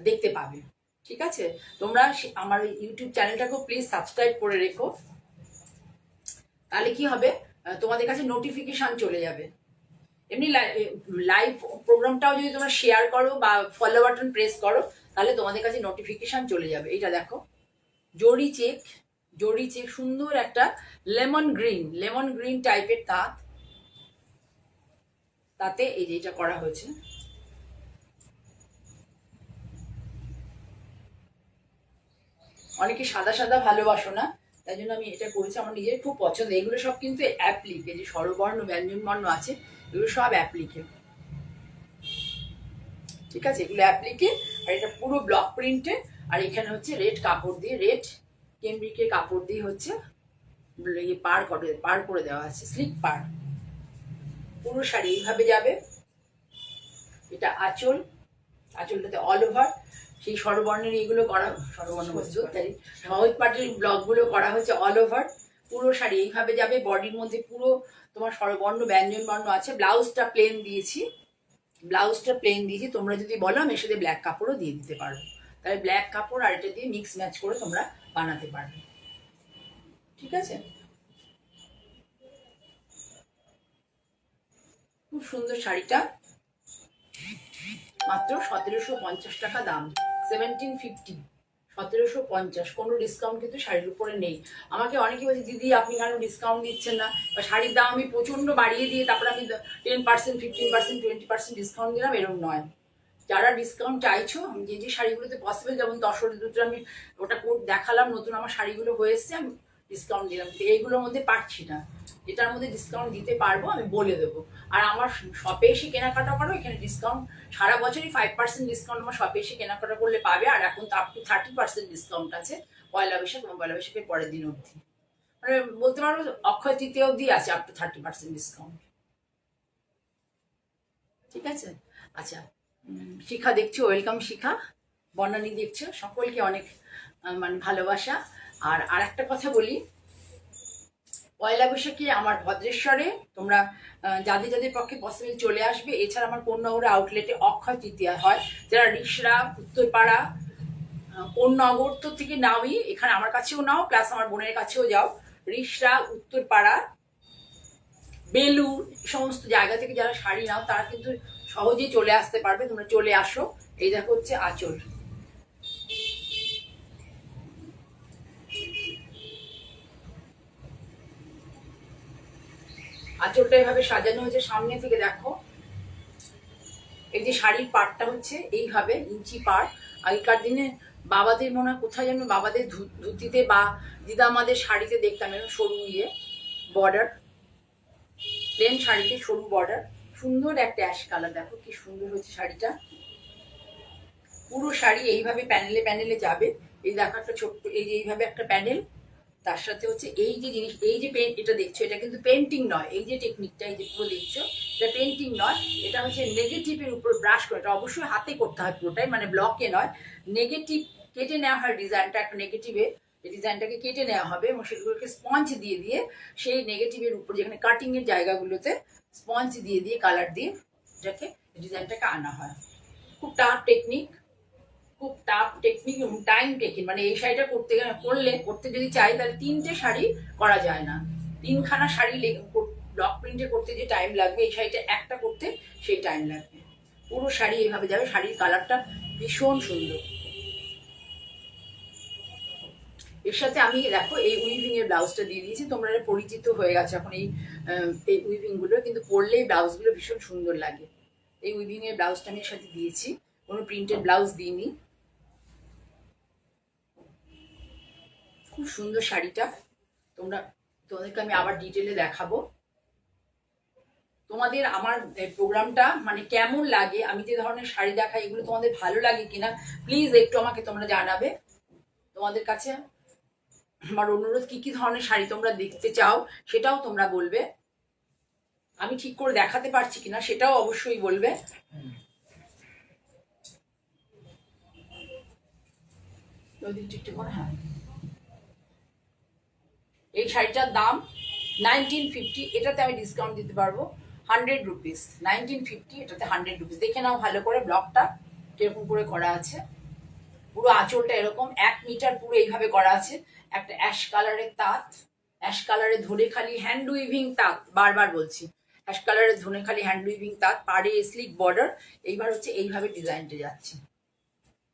দেখতে পাবে। ঠিক আছে, তোমরা আমার ইউটিউব চ্যানেলটাকেও প্লিজ সাবস্ক্রাইব করে রেখো, তাহলে কি হবে, তোমাদের কাছে নোটিফিকেশন চলে যাবে। এমনি লাইভ প্রোগ্রামটাও যদি তোমরা শেয়ার করো বা ফলো বাটন প্রেস করো, তাহলে তোমাদের কাছে নোটিফিকেশন চলে যাবে। এটা দেখো, জরি চেক, জরি চেক, সুন্দর একটা লেমন গ্রিন টাইপের তাঁত, তাতে এই যে এটা করা হয়েছে। অনেকে সাদা সাদা ভালোবাসো না, তাই জন্য আমি এটা করেছি, আমার নিজের খুব পছন্দ। এগুলো সব কিন্তু অ্যাপ্লিকে, যে স্বরবর্ণ ব্যঞ্জন বর্ণ আছে এগুলো সব অ্যাপ্লিকে। ঠিক আছে, এগুলো অ্যাপ্লিকে। আর এটা পুরো ব্লক প্রিন্টে, আর এখানে হচ্ছে রেড কাপড় দিয়ে, রেড কেমব্রিকের কাপড় দিয়ে হচ্ছে পার করে দেওয়া আছে, স্লিপ পার। পুরো শাড়ি এইভাবে যাবে। এটা আঁচল, আঁচলটাতে অল ওভার সেই স্বরবর্ণের এইগুলো করা, স্বরবর্ণ বলছো তাই, সহজ পাটির ব্লকগুলো করা হচ্ছে অল ওভার। পুরো শাড়ি এইভাবে যাবে, বডির মধ্যে পুরো তোমার স্বরবর্ণ ব্যঞ্জন বর্ণ আছে। ব্লাউজটা প্লেন দিয়েছি, ব্লাউজটা প্লেন দিয়েছি। তোমরা যদি বলো আমি এর সাথে ব্ল্যাক কাপড়ও দিয়ে দিতে পারো, তাহলে ব্ল্যাক কাপড় আর এটা দিয়ে মিক্স ম্যাচ করে তোমরা বানাতে পারবে। ঠিক আছে, খুব সুন্দর শাড়িটা, মাত্র 1750 টাকা দাম, 1750, 1750। কোনো ডিসকাউন্ট কিন্তু শাড়ির উপরে নেই। আমাকে অনেকে বলছে দিদি আপনি কেন ডিসকাউন্ট দিচ্ছেন না, বা শাড়ির দাম আমি প্রচন্ড বাড়িয়ে দিয়ে তারপরে আমি 10%, 15%, 20% ডিসকাউন্ট দিলাম, এরকম নয়। যারা ডিসকাউন্ট চাইছো, আমি যে যে শাড়িগুলোতে পসিবল, যেমন 10 দুটো আমি ওটা দেখালাম, নতুন আমার শাড়িগুলো হয়ে এসছে, আমি ডিসকাউন্ট দিলাম, এইগুলোর মধ্যে পারছি না। এটার মধ্যে ডিসকাউন্ট দিতে পারবো আমি বলে দেবো। আর আমার শপে এসে কেনাকাটা করো, এখানে ডিসকাউন্ট সারা বছরই 5% ডিসকাউন্ট আমার শপে এসে কেনাকাটা করলে পাবে। আর এখন তো আপ টু 30% ডিসকাউন্ট আছে পয়লা বৈশাখ এবং পয়লা বৈশাখের পরের দিন অবধি, মানে বলতে পারবো অক্ষয় তৃতীয় অবধি আছে আপ টু 30% ডিসকাউন্ট। ঠিক আছে, আচ্ছা। শিখা দেখছো, ওয়েলকাম শিখা। বর্ণালী দেখছো, সকলকে অনেক মানে ভালোবাসা। আর একটা কথা বলি, পয়লা বৈশাখে আমার ভদ্রেশ্বরে তোমরা যাদের যাদের পক্ষে পসিবল চলে আসবে। এছাড়া আমার কোন্নগরে আউটলেটে অক্ষয় তৃতীয়া হয়। যারা রিসরা, উত্তরপাড়া, কোন্নগর তো থেকে নাওই, এখানে আমার কাছেও নাও, প্লাস আমার বোনের কাছেও যাও। রিসরা, উত্তরপাড়া, বেলুর, সমস্ত জায়গা থেকে যারা শাড়ি নাও তারা কিন্তু সহজেই চলে আসতে পারবে। তোমরা চলে আসো। এই দেখো হচ্ছে আঁচল, আঁচলটা এভাবে সাজানো হয়েছে সামনে থেকে দেখো। এই যে শাড়ির পাড়টা হচ্ছে এইভাবে ইঞ্চি পাড়। আগেকার দিনে বাবাদের মনে হয় কোথায় যেন বাবাদের ধুতিতে বা দিদামাদের শাড়িতে দেখতাম এরকম সরু ইয়ে বর্ডার, প্লেন শাড়িতে সরু বর্ডার, সুন্দর একটা অ্যাশ কালার। দেখো কি সুন্দর হচ্ছে শাড়িটা। পুরো শাড়ি এইভাবে প্যানেলে প্যানেলে যাবে। এই দেখো একটা ছোট্ট, এই যে এইভাবে একটা প্যানেল, তার সাথে হচ্ছে এই যে জিনিস, এই যে পেন্ট এটা দেখছো, এটা কিন্তু পেন্টিং নয়। এই যে টেকনিকটা, এই যে পুরো দেখছো, এটা পেন্টিং নয়, এটা হচ্ছে নেগেটিভের উপর ব্রাশ করে। এটা অবশ্যই হাতে করতে হয় পুরোটাই, মানে ব্লকে নয়। নেগেটিভ কেটে নেওয়া হয় ডিজাইনটা, একটা নেগেটিভে ডিজাইনটাকে কেটে নেওয়া হবে এবং সেগুলোকে স্পঞ্জ দিয়ে দিয়ে সেই নেগেটিভের উপর যেখানে কাটিং এর জায়গাগুলোতে স্পঞ্জ দিয়ে দিয়ে কালার দিয়ে এটাকে ডিজাইনটাকে আনা হয়। খুব টাফ টেকনিক, খুব টাফ টেকনিক এবং টাইম টেকিং। মানে এই শাড়িটা করতে যদি চাই তাহলে 3টে শাড়ি করা যায় না। 3খানা শাড়ি ব্লক প্রিন্টে করতে যে টাইম লাগবে, এই শাড়িটা একটা করতে সেই টাইম লাগবে। পুরো শাড়ি এইভাবে যাবে। শাড়ির কালারটা ভীষণ সুন্দর। এর সাথে আমি দেখো এই উইভিং এর ব্লাউজটা দিয়ে দিয়েছি। তোমরা পরিচিত হয়ে গেছে এখন এই উইভিং গুলো, কিন্তু পরলেই ব্লাউজ গুলো ভীষণ সুন্দর লাগে। এই উইভিং এর ব্লাউজটা আমি এর সাথে দিয়েছি, কোনো প্রিন্টেড ব্লাউজ দিইনি। খুব সুন্দর শাড়িটা। তোমাদেরকে আমি আবার ডিটেলে দেখাবো। তোমাদের আমার প্রোগ্রামটা মানে কেমন লাগে, আমি যে ধরনের শাড়ি দেখাই এগুলো তোমাদের ভালো লাগে কিনা প্লিজ একটু আমাকে তোমরা জানাবে। তোমাদের কাছে আমার অনুরোধ, কি কি ধরনের শাড়ি তোমরা দেখতে চাও সেটাও তোমরা বলবে। আমি ঠিক করে দেখাতে পারছি কিনা সেটাও অবশ্যই বলবে। হ্যাঁ, এই শাড়িটার দাম 1950। এটাতে আমি ডিসকাউন্ট দিতে পারবো 100 রুপিস। 1950, এটাতে 100 রুপিস। দেখে নাও ভালো করে ব্লকটা কিরকম করে করা আছে। পুরো আঁচলটা এরকম 1 মিটার পুরো এইভাবে করা আছে। একটা অ্যাশ কালারের তাঁত, অ্যাশ কালারের ধরে খালি হ্যান্ড উইভিং তাঁত, বারবার বলছি, অ্যাশ কালারের ধরে খালি হ্যান্ড উইভিং তাঁত, পাড়ে স্লিক বর্ডার। এইবার হচ্ছে এইভাবে ডিজাইনটা যাচ্ছে।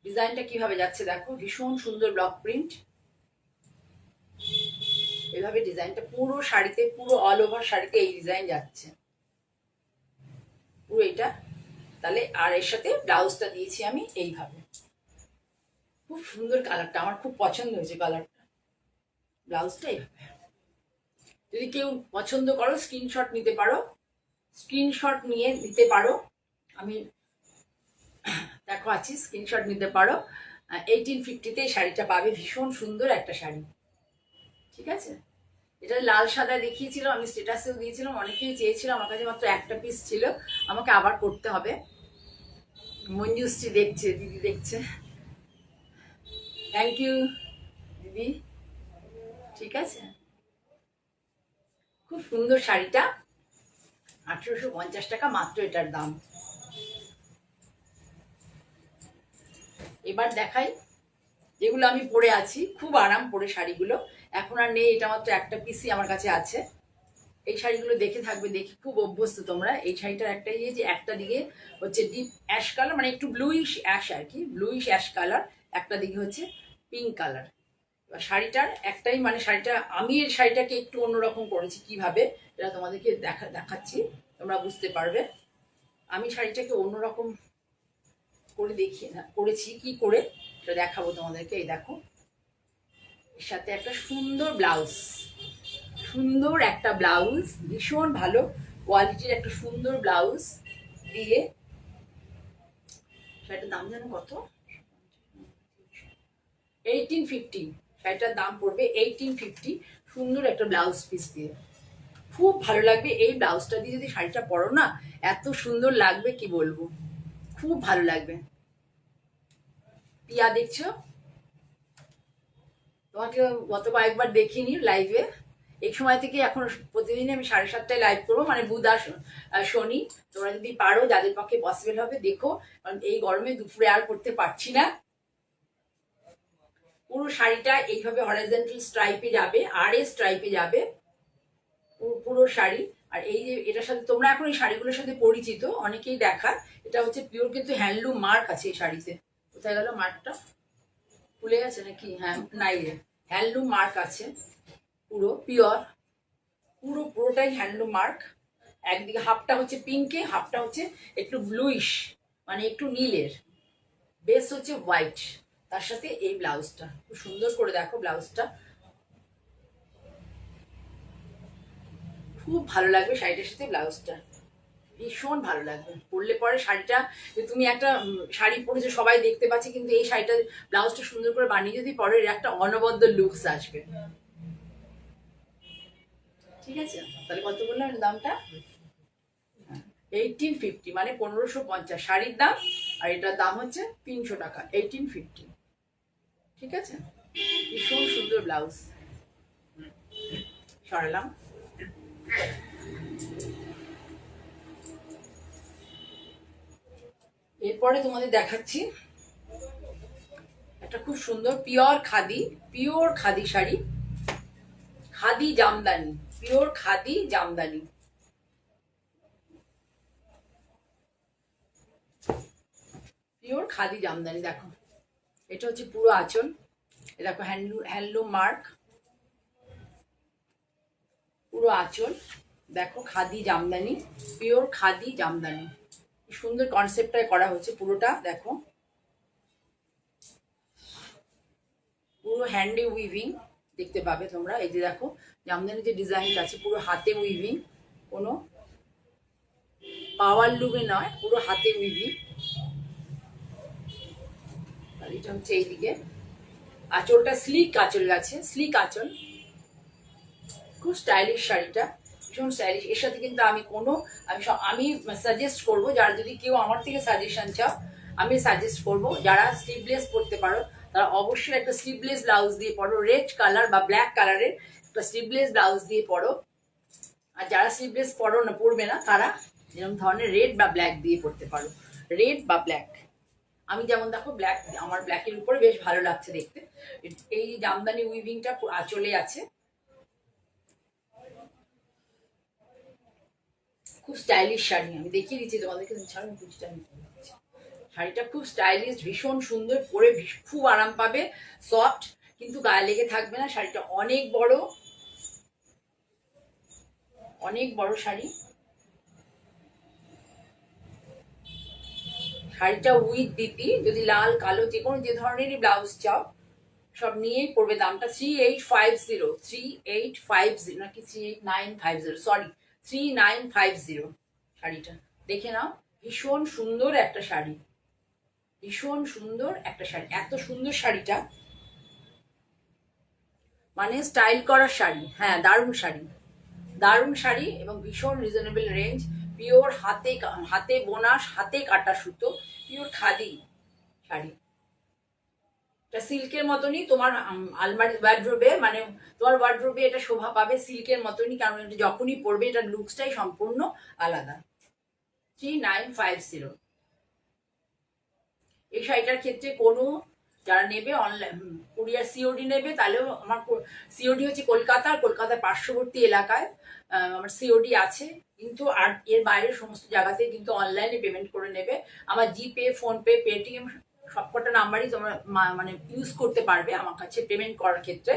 ডিজাইনটা কিভাবে যাচ্ছে দেখো, ভীষণ সুন্দর ব্লক প্রিন্ট। এভাবে ডিজাইনটা পুরো শাড়িতে, পুরো অল ওভার শাড়িতে এই ডিজাইন যাচ্ছে পুরো এটা। তাহলে আর এর সাথে ব্লাউজটা দিয়েছি আমি এইভাবে। খুব সুন্দর কালারটা, আমার খুব পছন্দ হয়েছে কালারটা। ব্লাউজটা এইভাবে। যদি কেউ পছন্দ করো স্ক্রিনশট নিতে পারো, স্ক্রিনশট নিয়ে নিতে পারো। আমি দেখো আছি, স্ক্রিনশট নিতে পারো। 1850-তে এই শাড়িটা পাবে। ভীষণ সুন্দর একটা শাড়ি। ঠিক আছে, এটা লাল সাদা দেখিয়েছিলাম, আমি স্টেটাসেও দিয়েছিলাম, অনেকেই চেয়েছিল, আমার কাছে মাত্র একটা পিস ছিল, আমাকে আবার করতে হবে। মঞ্জুশ্রী দেখছে, দিদি দেখছে, থ্যাংক ইউ দিদি। ঠিক আছে, খুব সুন্দর শাড়িটা। 1850 টাকা মাত্র এটার দাম। এবার দেখাই যেগুলো আমি পরে আছি, খুব আরাম পরে শাড়িগুলো। এখন আর নেই, এটা মাত্র একটা পিসই আমার কাছে আছে। এই শাড়িগুলো দেখে থাকবে, দেখে খুব অভ্যস্ত তোমরা। এই শাড়িটার একটা ইয়ে যে একটা দিকে হচ্ছে ডিপ অ্যাশ কালার, মানে একটু ব্লুইশ অ্যাশ আর কি, ব্লুইশ অ্যাশ কালার, একটা দিকে হচ্ছে পিঙ্ক কালার। এবার শাড়িটার একটাই মানে শাড়িটা, আমি এই শাড়িটাকে একটু অন্যরকম করেছি কিভাবে, এটা তোমাদেরকে দেখাচ্ছি, তোমরা বুঝতে পারবে। আমি শাড়িটাকে অন্যরকম করে দেখিয়ে না করেছি, কি করে সেটা দেখাবো তোমাদেরকে। এই দেখো, এর সাথে একটা সুন্দর ব্লাউজ, সুন্দর একটা ব্লাউজ, ভীষণ ভালো কোয়ালিটির একটা সুন্দর ব্লাউজ দিয়ে। শাড়িটার দাম জানো কত? 1850। শাড়িটার দাম পড়বে 1850। সুন্দর একটা ব্লাউজ পিস দিয়ে খুব ভালো লাগবে। এই ব্লাউজটা দিয়ে যদি শাড়িটা পরো না, এত সুন্দর লাগবে কি বলবো, খুব ভালো লাগবে। পিয়া দেখছো? তোমাকে গত কয়েকবার দেখিনি লাইভে। এই সময় থেকে এখন প্রতিদিন আমি 7:30টায় লাইভ করবো, মানে বুধ আর শনি। তোমরা যদি পারো, যাদের পক্ষে পসিবল হবে দেখো, কারণ এই গরমে দুপুরে আর করতে পারছি না। পুরো শাড়িটা এইভাবে হরাইজন্টাল স্ট্রাইপে যাবে, আর এ স্ট্রাইপে যাবে পুরো শাড়ি। আর এই যে এটার সাথে তোমরা এখন এই শাড়িগুলোর সাথে পরিচিত, অনেকেই দেখার। এটা হচ্ছে পিওর কিন্তু হ্যান্ডলুম মার্ক আছে এই শাড়িতে। কোথায় গেল মার্কটা? খুলে গেছে নাকি? হ্যাঁ, নাই রে, হ্যান্ডলুম মার্ক আছে, পুরো পিওর, পুরোটাই হ্যান্ডলুম মার্ক। একদিকে হাফটা হচ্ছে পিঙ্কে, হাফটা হচ্ছে একটু ব্লুইশ, মানে একটু নীলের, বেস হচ্ছে হোয়াইট। তার সাথে এই ব্লাউজটা খুব সুন্দর করে দেখো, ব্লাউজটা খুব ভালো লাগবে শাড়িটার সাথে। ব্লাউজটা ভীষণ ভালো লাগবে পরলে পরে শাড়িটা। তুমি একটা শাড়ি পরেছো, সবাই দেখতে পাচ্ছে, কিন্তু এই শাড়িটা ব্লাউজটা সুন্দর করে বানিয়ে যদি পরে, এর একটা অনবদ্য লুকস আসবে। ঠিক আছে, তাহলে কত বললাম দামটা? 1850, মানে 1550 শাড়ির দাম, আর এটার দাম হচ্ছে 300 টাকা, 1850। ঠিক আছে, ভীষণ সুন্দর ব্লাউজ। সরালাম। এরপরে তোমাদের দেখাচ্ছি একটা খুব সুন্দর pure khadi sari, khadi Jamdani, pure khadi Jamdani, pure khadi Jamdani. দেখো, এটা হচ্ছে পুরো আঁচল, দেখো হ্যান্ডলুম মার্ক, পুরো আঁচল দেখো, খাদি জামদানি, পিওর খাদি জামদানি। সুন্দর কনসেপ্টটাই করা হয়েছে পুরোটা। দেখো, পুরো হ্যান্ডে উইভিং দেখতে পাবে তোমরা। এই যে দেখো, জামদানির যে ডিজাইনটা আছে পুরো হাতে উইভিং, কোনো পাওয়ার লুমে নয়, পুরো হাতে উইভিং। আর এটা হচ্ছে এইদিকে আঁচলটা, স্লিক আঁচল গেছে, স্লিক আঁচল, খুব স্টাইলিশ শাড়িটা, ভীষণ স্টাইলিশ। এর সাথে কিন্তু আমি সাজেস্ট করবো, যারা যদি কেউ আমার থেকে সাজেশন চাও, আমি সাজেস্ট করবো যারা স্লিভলেস পরতে পারো, তারা অবশ্যই একটা স্লিভলেস ব্লাউজ দিয়ে পরো, রেড কালার বা ব্ল্যাক কালারের একটা স্লিভলেস ব্লাউজ দিয়ে পরো। আর যারা স্লিভলেস পরবে না, তারা যেরকম ধরনের রেড বা ব্ল্যাক দিয়ে পরতে পারো, রেড বা ব্ল্যাক। আমি যেমন দেখো ব্ল্যাক, আমার ব্ল্যাকের উপরে বেশ ভালো লাগছে দেখতে। এই জামদানি উইভিংটা চলে আছে, খুব স্টাইলিশ শাড়ি। আমি দেখিয়ে দিচ্ছি তোমাদেরকে, শাড়িটা খুব স্টাইলিশ, ভীষণ সুন্দর, পরে খুব আরাম পাবে, সফট, কিন্তু গায়ে লেগে থাকবে না। শাড়িটা অনেক বড়, অনেক বড় শাড়ি। শাড়িটা উইথ দিতি, যদি লাল কালো যে কোনো যে ধরনেরই ব্লাউজ চাও সব নিয়েই পড়বে। দামটা 3850, 3850 নাকি 3950, সরি 3950 শাড়িটা। দেখে নাও, ভীষণ সুন্দর একটা শাড়ি, ভীষণ সুন্দর একটা শাড়ি। এত সুন্দর শাড়িটা, মানে স্টাইল করা শাড়ি। হ্যাঁ, দারুণ শাড়ি, দারুণ শাড়ি, এবং ভীষণ রিজনেবল রেঞ্জ। পিওর হাতে বোনা, হাতে কাটা সুতো, পিওর খাদি শাড়ি। এটা সিল্কের মতনই তোমার আলমারি ওয়ার্ড্রোবে, মানে তোমার ওয়ার্ড্রোবে এটা শোভা পাবে সিল্কের মতনই, কারণ এটা যখনই পরবে এটার লুকসটাই সম্পূর্ণ আলাদা। 3950। এই শাড়িটার ক্ষেত্রে কোনো, যারা নেবে অনলাইন কুরিয়ার সিওডি নেবে, তাহলেও আমার সিওডি হচ্ছে কলকাতার পার্শ্ববর্তী এলাকায় আমার সিওডি আছে, কিন্তু আর এর বাইরে সমস্ত জায়গাতে কিন্তু অনলাইনে পেমেন্ট করে নেবে। আমার জিপে, ফোনপে, পেটিএম সবকটা নাম্বারই তোমরা মানে ইউজ করতে পারবে আমার কাছে পেমেন্ট করার ক্ষেত্রে,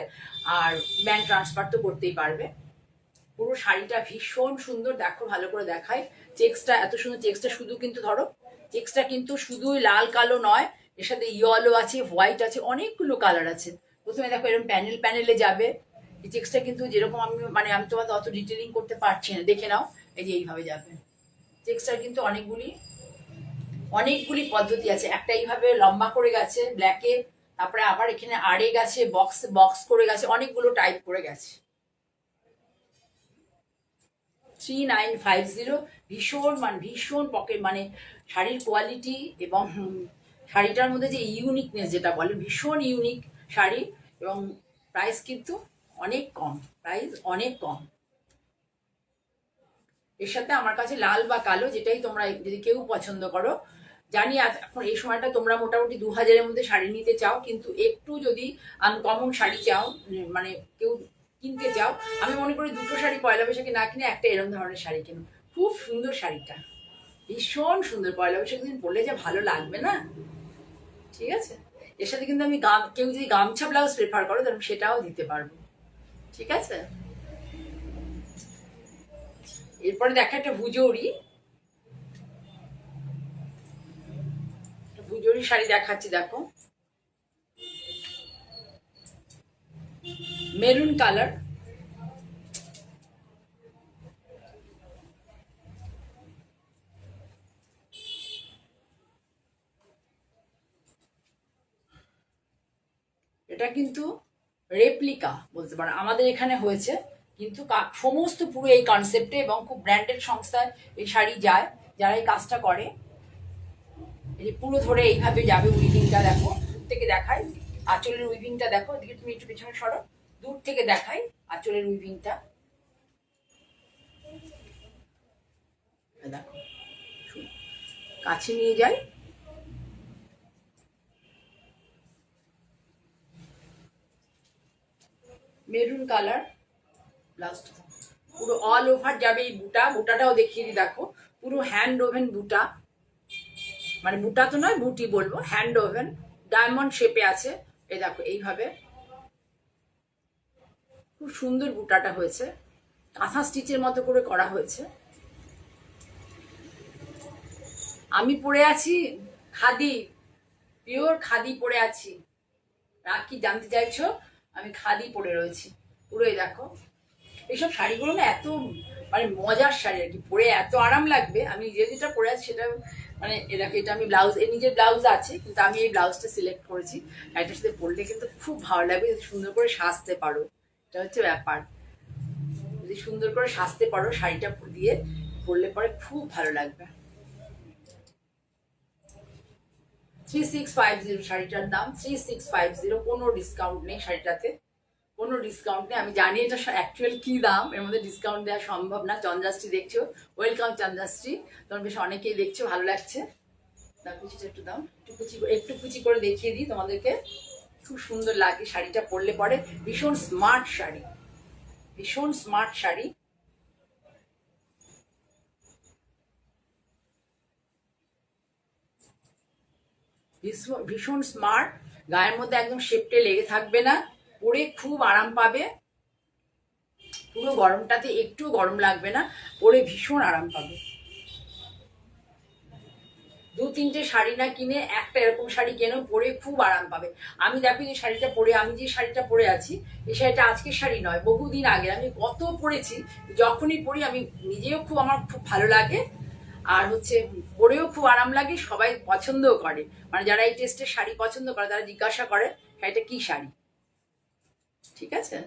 আর ব্যাংক ট্রান্সফার তো করতেই পারবে। পুরো শাড়িটা ভীষণ সুন্দর, দেখো ভালো করে দেখায়, চেক্সটা এত সুন্দর। চেক্সটা শুধু কিন্তু ধরো, চেক্সটা কিন্তু শুধুই লাল কালো নয়, এর সাথে ইয়েলো আছে, হোয়াইট আছে, অনেকগুলো কালার আছে, প্রথমে দেখো এরকম প্যানেল প্যানেলে যাবে। এই চেক্সটা কিন্তু যেরকম আমি তোমাদের অত ডিটেলিং করতে পারছি না, দেখে নাও। এই যে এইভাবে যাবে চেক্সটার কিন্তু অনেকগুলি অনেকগুলি পদ্ধতি আছে। একটা এইভাবে লম্বা করে গেছে ব্ল্যাকে, তারপরে আবার এখানে আড়ে গেছে, বক্স বক্স করে গেছে, অনেকগুলো টাইপ করে গেছে। 3950। ভীষণ পকেট, মানে শাড়ির কোয়ালিটি এবং শাড়িটার মধ্যে যে ইউনিকনেস যেটা বলে, ভীষণ ইউনিক শাড়ি। এবং প্রাইস কিন্তু অনেক কম, প্রাইস অনেক কম। এর সাথে আমার কাছে লাল বা কালো যেটাই তোমরা যদি কেউ পছন্দ করো, জানি এখন এই সময়টা তোমরা মোটামুটি 2000-এর মধ্যে শাড়ি নিতে চাও, কিন্তু একটু যদি আনকমন শাড়ি চাও, মানে কেউ কিনতে চাও, আমি মনে করি দুটো শাড়ি পয়লা বৈশাখে না কিনে একটা এরম ধরনের শাড়ি কেনো। খুব সুন্দর শাড়িটা, ভীষণ সুন্দর। পয়লা বৈশাখ দিন পরলে যা ভালো লাগবে না, ঠিক আছে। এর সাথে কিন্তু আমি কেউ যদি গামছা ব্লাউজ প্রেফার করো তাহলে সেটাও দিতে পারবো, ঠিক আছে। এরপরে দেখা একটা ভুজৌরি শাড়ি দেখাচ্ছি, দেখো মেরুন কালার। এটা কিন্তু রেপ্লিকা বলতে পারো, আমাদের এখানে হয়েছে, কিন্তু সমস্ত পুরো এই কনসেপ্টে এবং খুব ব্র্যান্ডেড সংস্থায় এই শাড়ি যায়, যারা এই কাজটা করে। এই পুরো ধরে এইভাবে যাবে, উইভিংটা দেখো দূর থেকে দেখাই, আঁচলের উইভিংটা দেখো, এদিকে তুমি একটু পেছনে সরো, দূর থেকে দেখাই আঁচলের উইভিংটা দেখো, কাছে নিয়ে যাই। মেরুন কালার ব্লাউজটা পুরো অল ওভার যাবে। এই বুটাটাও দেখিয়ে দিই, দেখো পুরো হ্যান্ড ওভেন বুটা, মানে বুটা তো নয় বুটি বলবো, হ্যান্ড ওভেন ডায়মন্ড শেপে আছে। এই দেখো এইভাবে খুব সুন্দর বুটাটা হয়েছে, কাঁথা স্টিচের মতো করে করা হয়েছে। আমি পরে আছি খাদি, পিওর খাদি পরে আছি। কি জানতে চাইছো? আমি খাদি পরে রয়েছি পুরো। এই দেখো এইসব শাড়িগুলো না এত মানে মজার শাড়ি আর কি, পরে এত আরাম লাগবে। আমি নিজে যেটা পরে আছি সেটা মানে এ দেখো, এটা আমি ব্লাউজ, এর নিজের ব্লাউজ আছে, কিন্তু আমি এই ব্লাউজটা সিলেক্ট করেছি। শাড়িটার সাথে পরলে কিন্তু খুব ভালো লাগবে, যদি সুন্দর করে সাজতে পারো, এটা হচ্ছে ব্যাপার। যদি সুন্দর করে সাজতে পারো শাড়িটা দিয়ে পরলে পরে খুব ভালো লাগবে। 3650 শাড়িটার দাম, 3650। কোনো ডিসকাউন্ট নেই শাড়িটাতে, কোনো ডিসকাউন্ট নেই। আমি জানি এটা অ্যাকচুয়াল কি দাম, এর মধ্যে ডিসকাউন্ট দেওয়া সম্ভব না। চন্দ্রাশ্রী দেখছো, ওয়েলকাম চন্দ্রাশ্রী, তোমার বেশ অনেকেই দেখছো, ভালো লাগছে। কুচিটা একটু দাম, একটু কুচি করে দেখিয়ে দিই তোমাদেরকে। খুব সুন্দর লাগে শাড়িটা পরলে পরে, ভীষণ স্মার্ট শাড়ি, ভীষণ স্মার্ট শাড়ি। ভীষণ স্মার্ট, গায়ের মধ্যে একদম শেপটে লেগে থাকবে না, পরে খুব আরাম পাবে। পুরো গরমটাতে একটু গরম লাগবে না, পরে ভীষণ আরাম পাবে। দু তিনটে শাড়ি না কিনে একটা এরকম শাড়ি কেনো, পরে খুব আরাম পাবে। আমি দেখো যে শাড়িটা পরে, আমি যে শাড়িটা পরে আছি, এই শাড়িটা আজকের শাড়ি নয়, বহুদিন আগে আমি কত পরেছি। যখনই পরি আমি নিজেও খুব, আমার খুব ভালো লাগে, আর হচ্ছে পরেও খুব আরাম লাগে, সবাই পছন্দও করে। মানে যারা এই টেস্টের শাড়ি পছন্দ করে তারা জিজ্ঞাসা করে শাড়িটা কি শাড়ি, ঠিক আছে।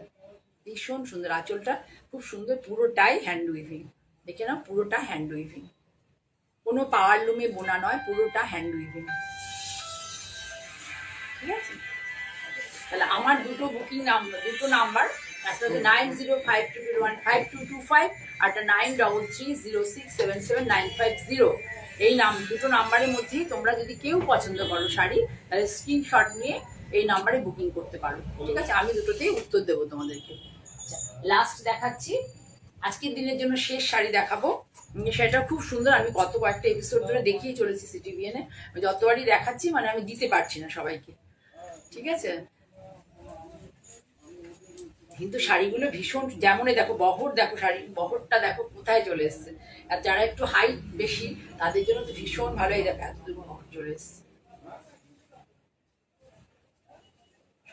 ভীষণ সুন্দর, আঁচলটা খুব সুন্দর, পুরোটাই হ্যান্ড উইভিং, দেখে নাও পুরোটা হ্যান্ড উইভিং, কোনো পাওয়ার লুমে বোনা নয়, পুরোটা হ্যান্ড উইভিং, ঠিক আছে। তাহলে আমার দুটো বুকিং নাম্বার, দুটো নাম্বার, একটা হচ্ছে 9052215225, আর একটা 9330677950। এই দুটো নাম্বারের মধ্যেই তোমরা যদি কেউ পছন্দ করো শাড়ি, তাহলে স্ক্রিনশট নিয়ে এই নাম্বারে বুকিং করতে পারো, ঠিক আছে। আমি দুটোতেই উত্তর দেবো তোমাদেরকে। লাস্ট দেখাচ্ছি, আজকের দিনের জন্য শেষ শাড়ি দেখাবো। সেটা খুব সুন্দর, আমি কয়েকটা এপিসোড ধরে দেখিয়ে চলেছি সিটিভিএনে, যতবারই দেখাচ্ছি মানে আমি দিতে পারছি না সবাইকে, ঠিক আছে। কিন্তু শাড়িগুলো ভীষণ, যেমন দেখো বহর, দেখো শাড়ির বহরটা দেখো কোথায় চলে এসছে। আর যারা একটু হাইট বেশি তাদের জন্য তো ভীষণ ভালো, এই দেখো এত বহর চলে এসছে।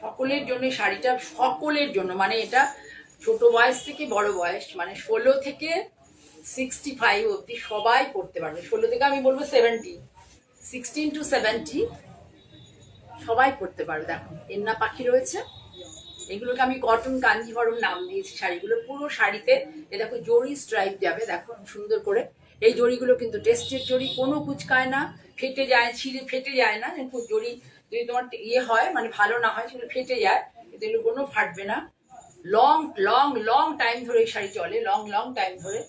সকলের জন্য এই শাড়িটা, সকলের জন্য, মানে এটা ছোট বয়স থেকে বড় বয়স, মানে 16 থেকে 65 অব্দি সবাই পড়তে পারবে। 16 থেকে আমি বলবো 70, 16 to 70 সবাই পড়তে পারবে। দেখো এন্না পাখি রয়েছে, এগুলোকে আমি কটন কাঞ্জিভরম নাম দিয়েছি শাড়িগুলো। পুরো শাড়িতে এ দেখো জরি স্ট্রাইপ যাবে, দেখো সুন্দর করে। এই জরিগুলো কিন্তু টেস্টের জরি, কোনো কুচকায় না, ফেটে যায়, ছিঁড়ে ফেটে যায় না। জরি যদি তোমার ইয়ে হয়, মানে ভালো না হয়, সেগুলো ফেটে যায়, কিন্তু এগুলো কোনো ফাটবে না। লং লং লং টাইম ধরে এই শাড়ি চলে, লং লং টাইম ধরে,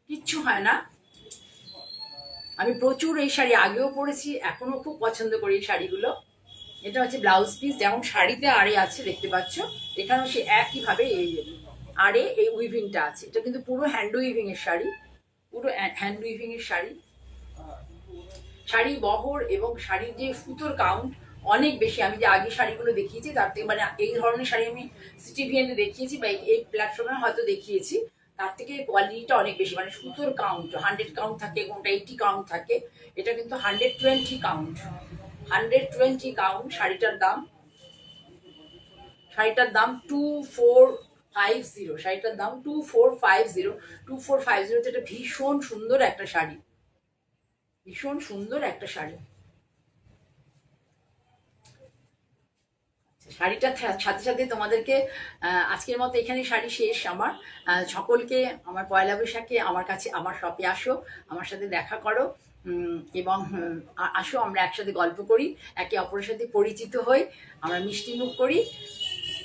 কিচ্ছু হয় না। আমি প্রচুর এই শাড়ি আগেও পরেছি, এখনো খুব পছন্দ করি এই শাড়িগুলো। এটা হচ্ছে ব্লাউজ পিস, যেমন শাড়িতে আড়ে আছে দেখতে পাচ্ছ, এখানেও সে একইভাবে এই আড়ে এই উইভিংটা আছে। এটা কিন্তু পুরো হ্যান্ড উইভিং এর শাড়ি, পুরো হ্যান্ড উইভিং এর শাড়ি। শাড়ি বহর এবং শাড়ির যে সুতোর কাউন্ট অনেক বেশি। আমি যে আগে শাড়িগুলো দেখিয়েছি তার থেকে, মানে এই ধরনের শাড়ি আমি সিটিভিএনে দেখিয়েছি বা এই প্ল্যাটফর্মে হয়তো দেখিয়েছি, তার থেকে কোয়ালিটিটা অনেক বেশি। মানে সুতোর কাউন্ট 100 কাউন্ট থাকে, কোনটা 80 কাউন্ট থাকে, এটা কিন্তু 120 কাউন্ট, 120 কাউন্ট। শাড়িটার দাম 2450, শাড়িটার দাম 2450। 2450 এটা ভীষণ সুন্দর একটা শাড়ি, ভীষণ সুন্দর একটা শাড়ি। শাড়িটার সাথে সাথে তোমাদেরকে আজকের মতো এখানে শাড়ি শেষ আমার। সকলকে আমার পয়লা বৈশাখে আমার কাছে, আমার শপে আসো, আমার সাথে দেখা করো, এবং আসো আমরা একসাথে গল্প করি, একে অপরের সাথে পরিচিত হই, আমরা মিষ্টি মুখ করি।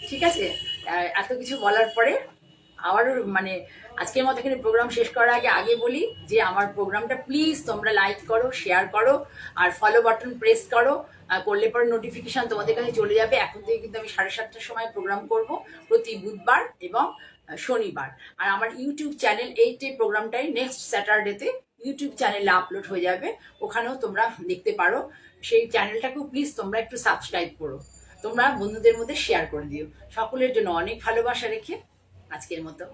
ঠিক আছে? এত কিছু বলার পরে আবারও মানে আজকের মতো এখানে প্রোগ্রাম শেষ করার আগে বলি যে আমার প্রোগ্রামটা প্লিজ তোমরা লাইক করো, শেয়ার করো, আর ফলো বাটন প্রেস করো। করলে পরে নোটিফিকেশন তোমাদের কাছে চলে যাবে। এখন থেকে কিন্তু আমি 7:30টার সময় প্রোগ্রাম করব, প্রতি বুধবার এবং শনিবার। আর আমার ইউটিউব চ্যানেল, এইটে প্রোগ্রামটাই নেক্সট স্যাটারডেতে ইউটিউব চ্যানেলে আপলোড হয়ে যাবে, ওখানেও তোমরা দেখতে পারো। সেই চ্যানেলটাকেও প্লিজ তোমরা একটু সাবস্ক্রাইব করো, তোমরা বন্ধুদের মধ্যে শেয়ার করে দিও। সকলের জন্য অনেক ভালোবাসা রেখে আজকের মতো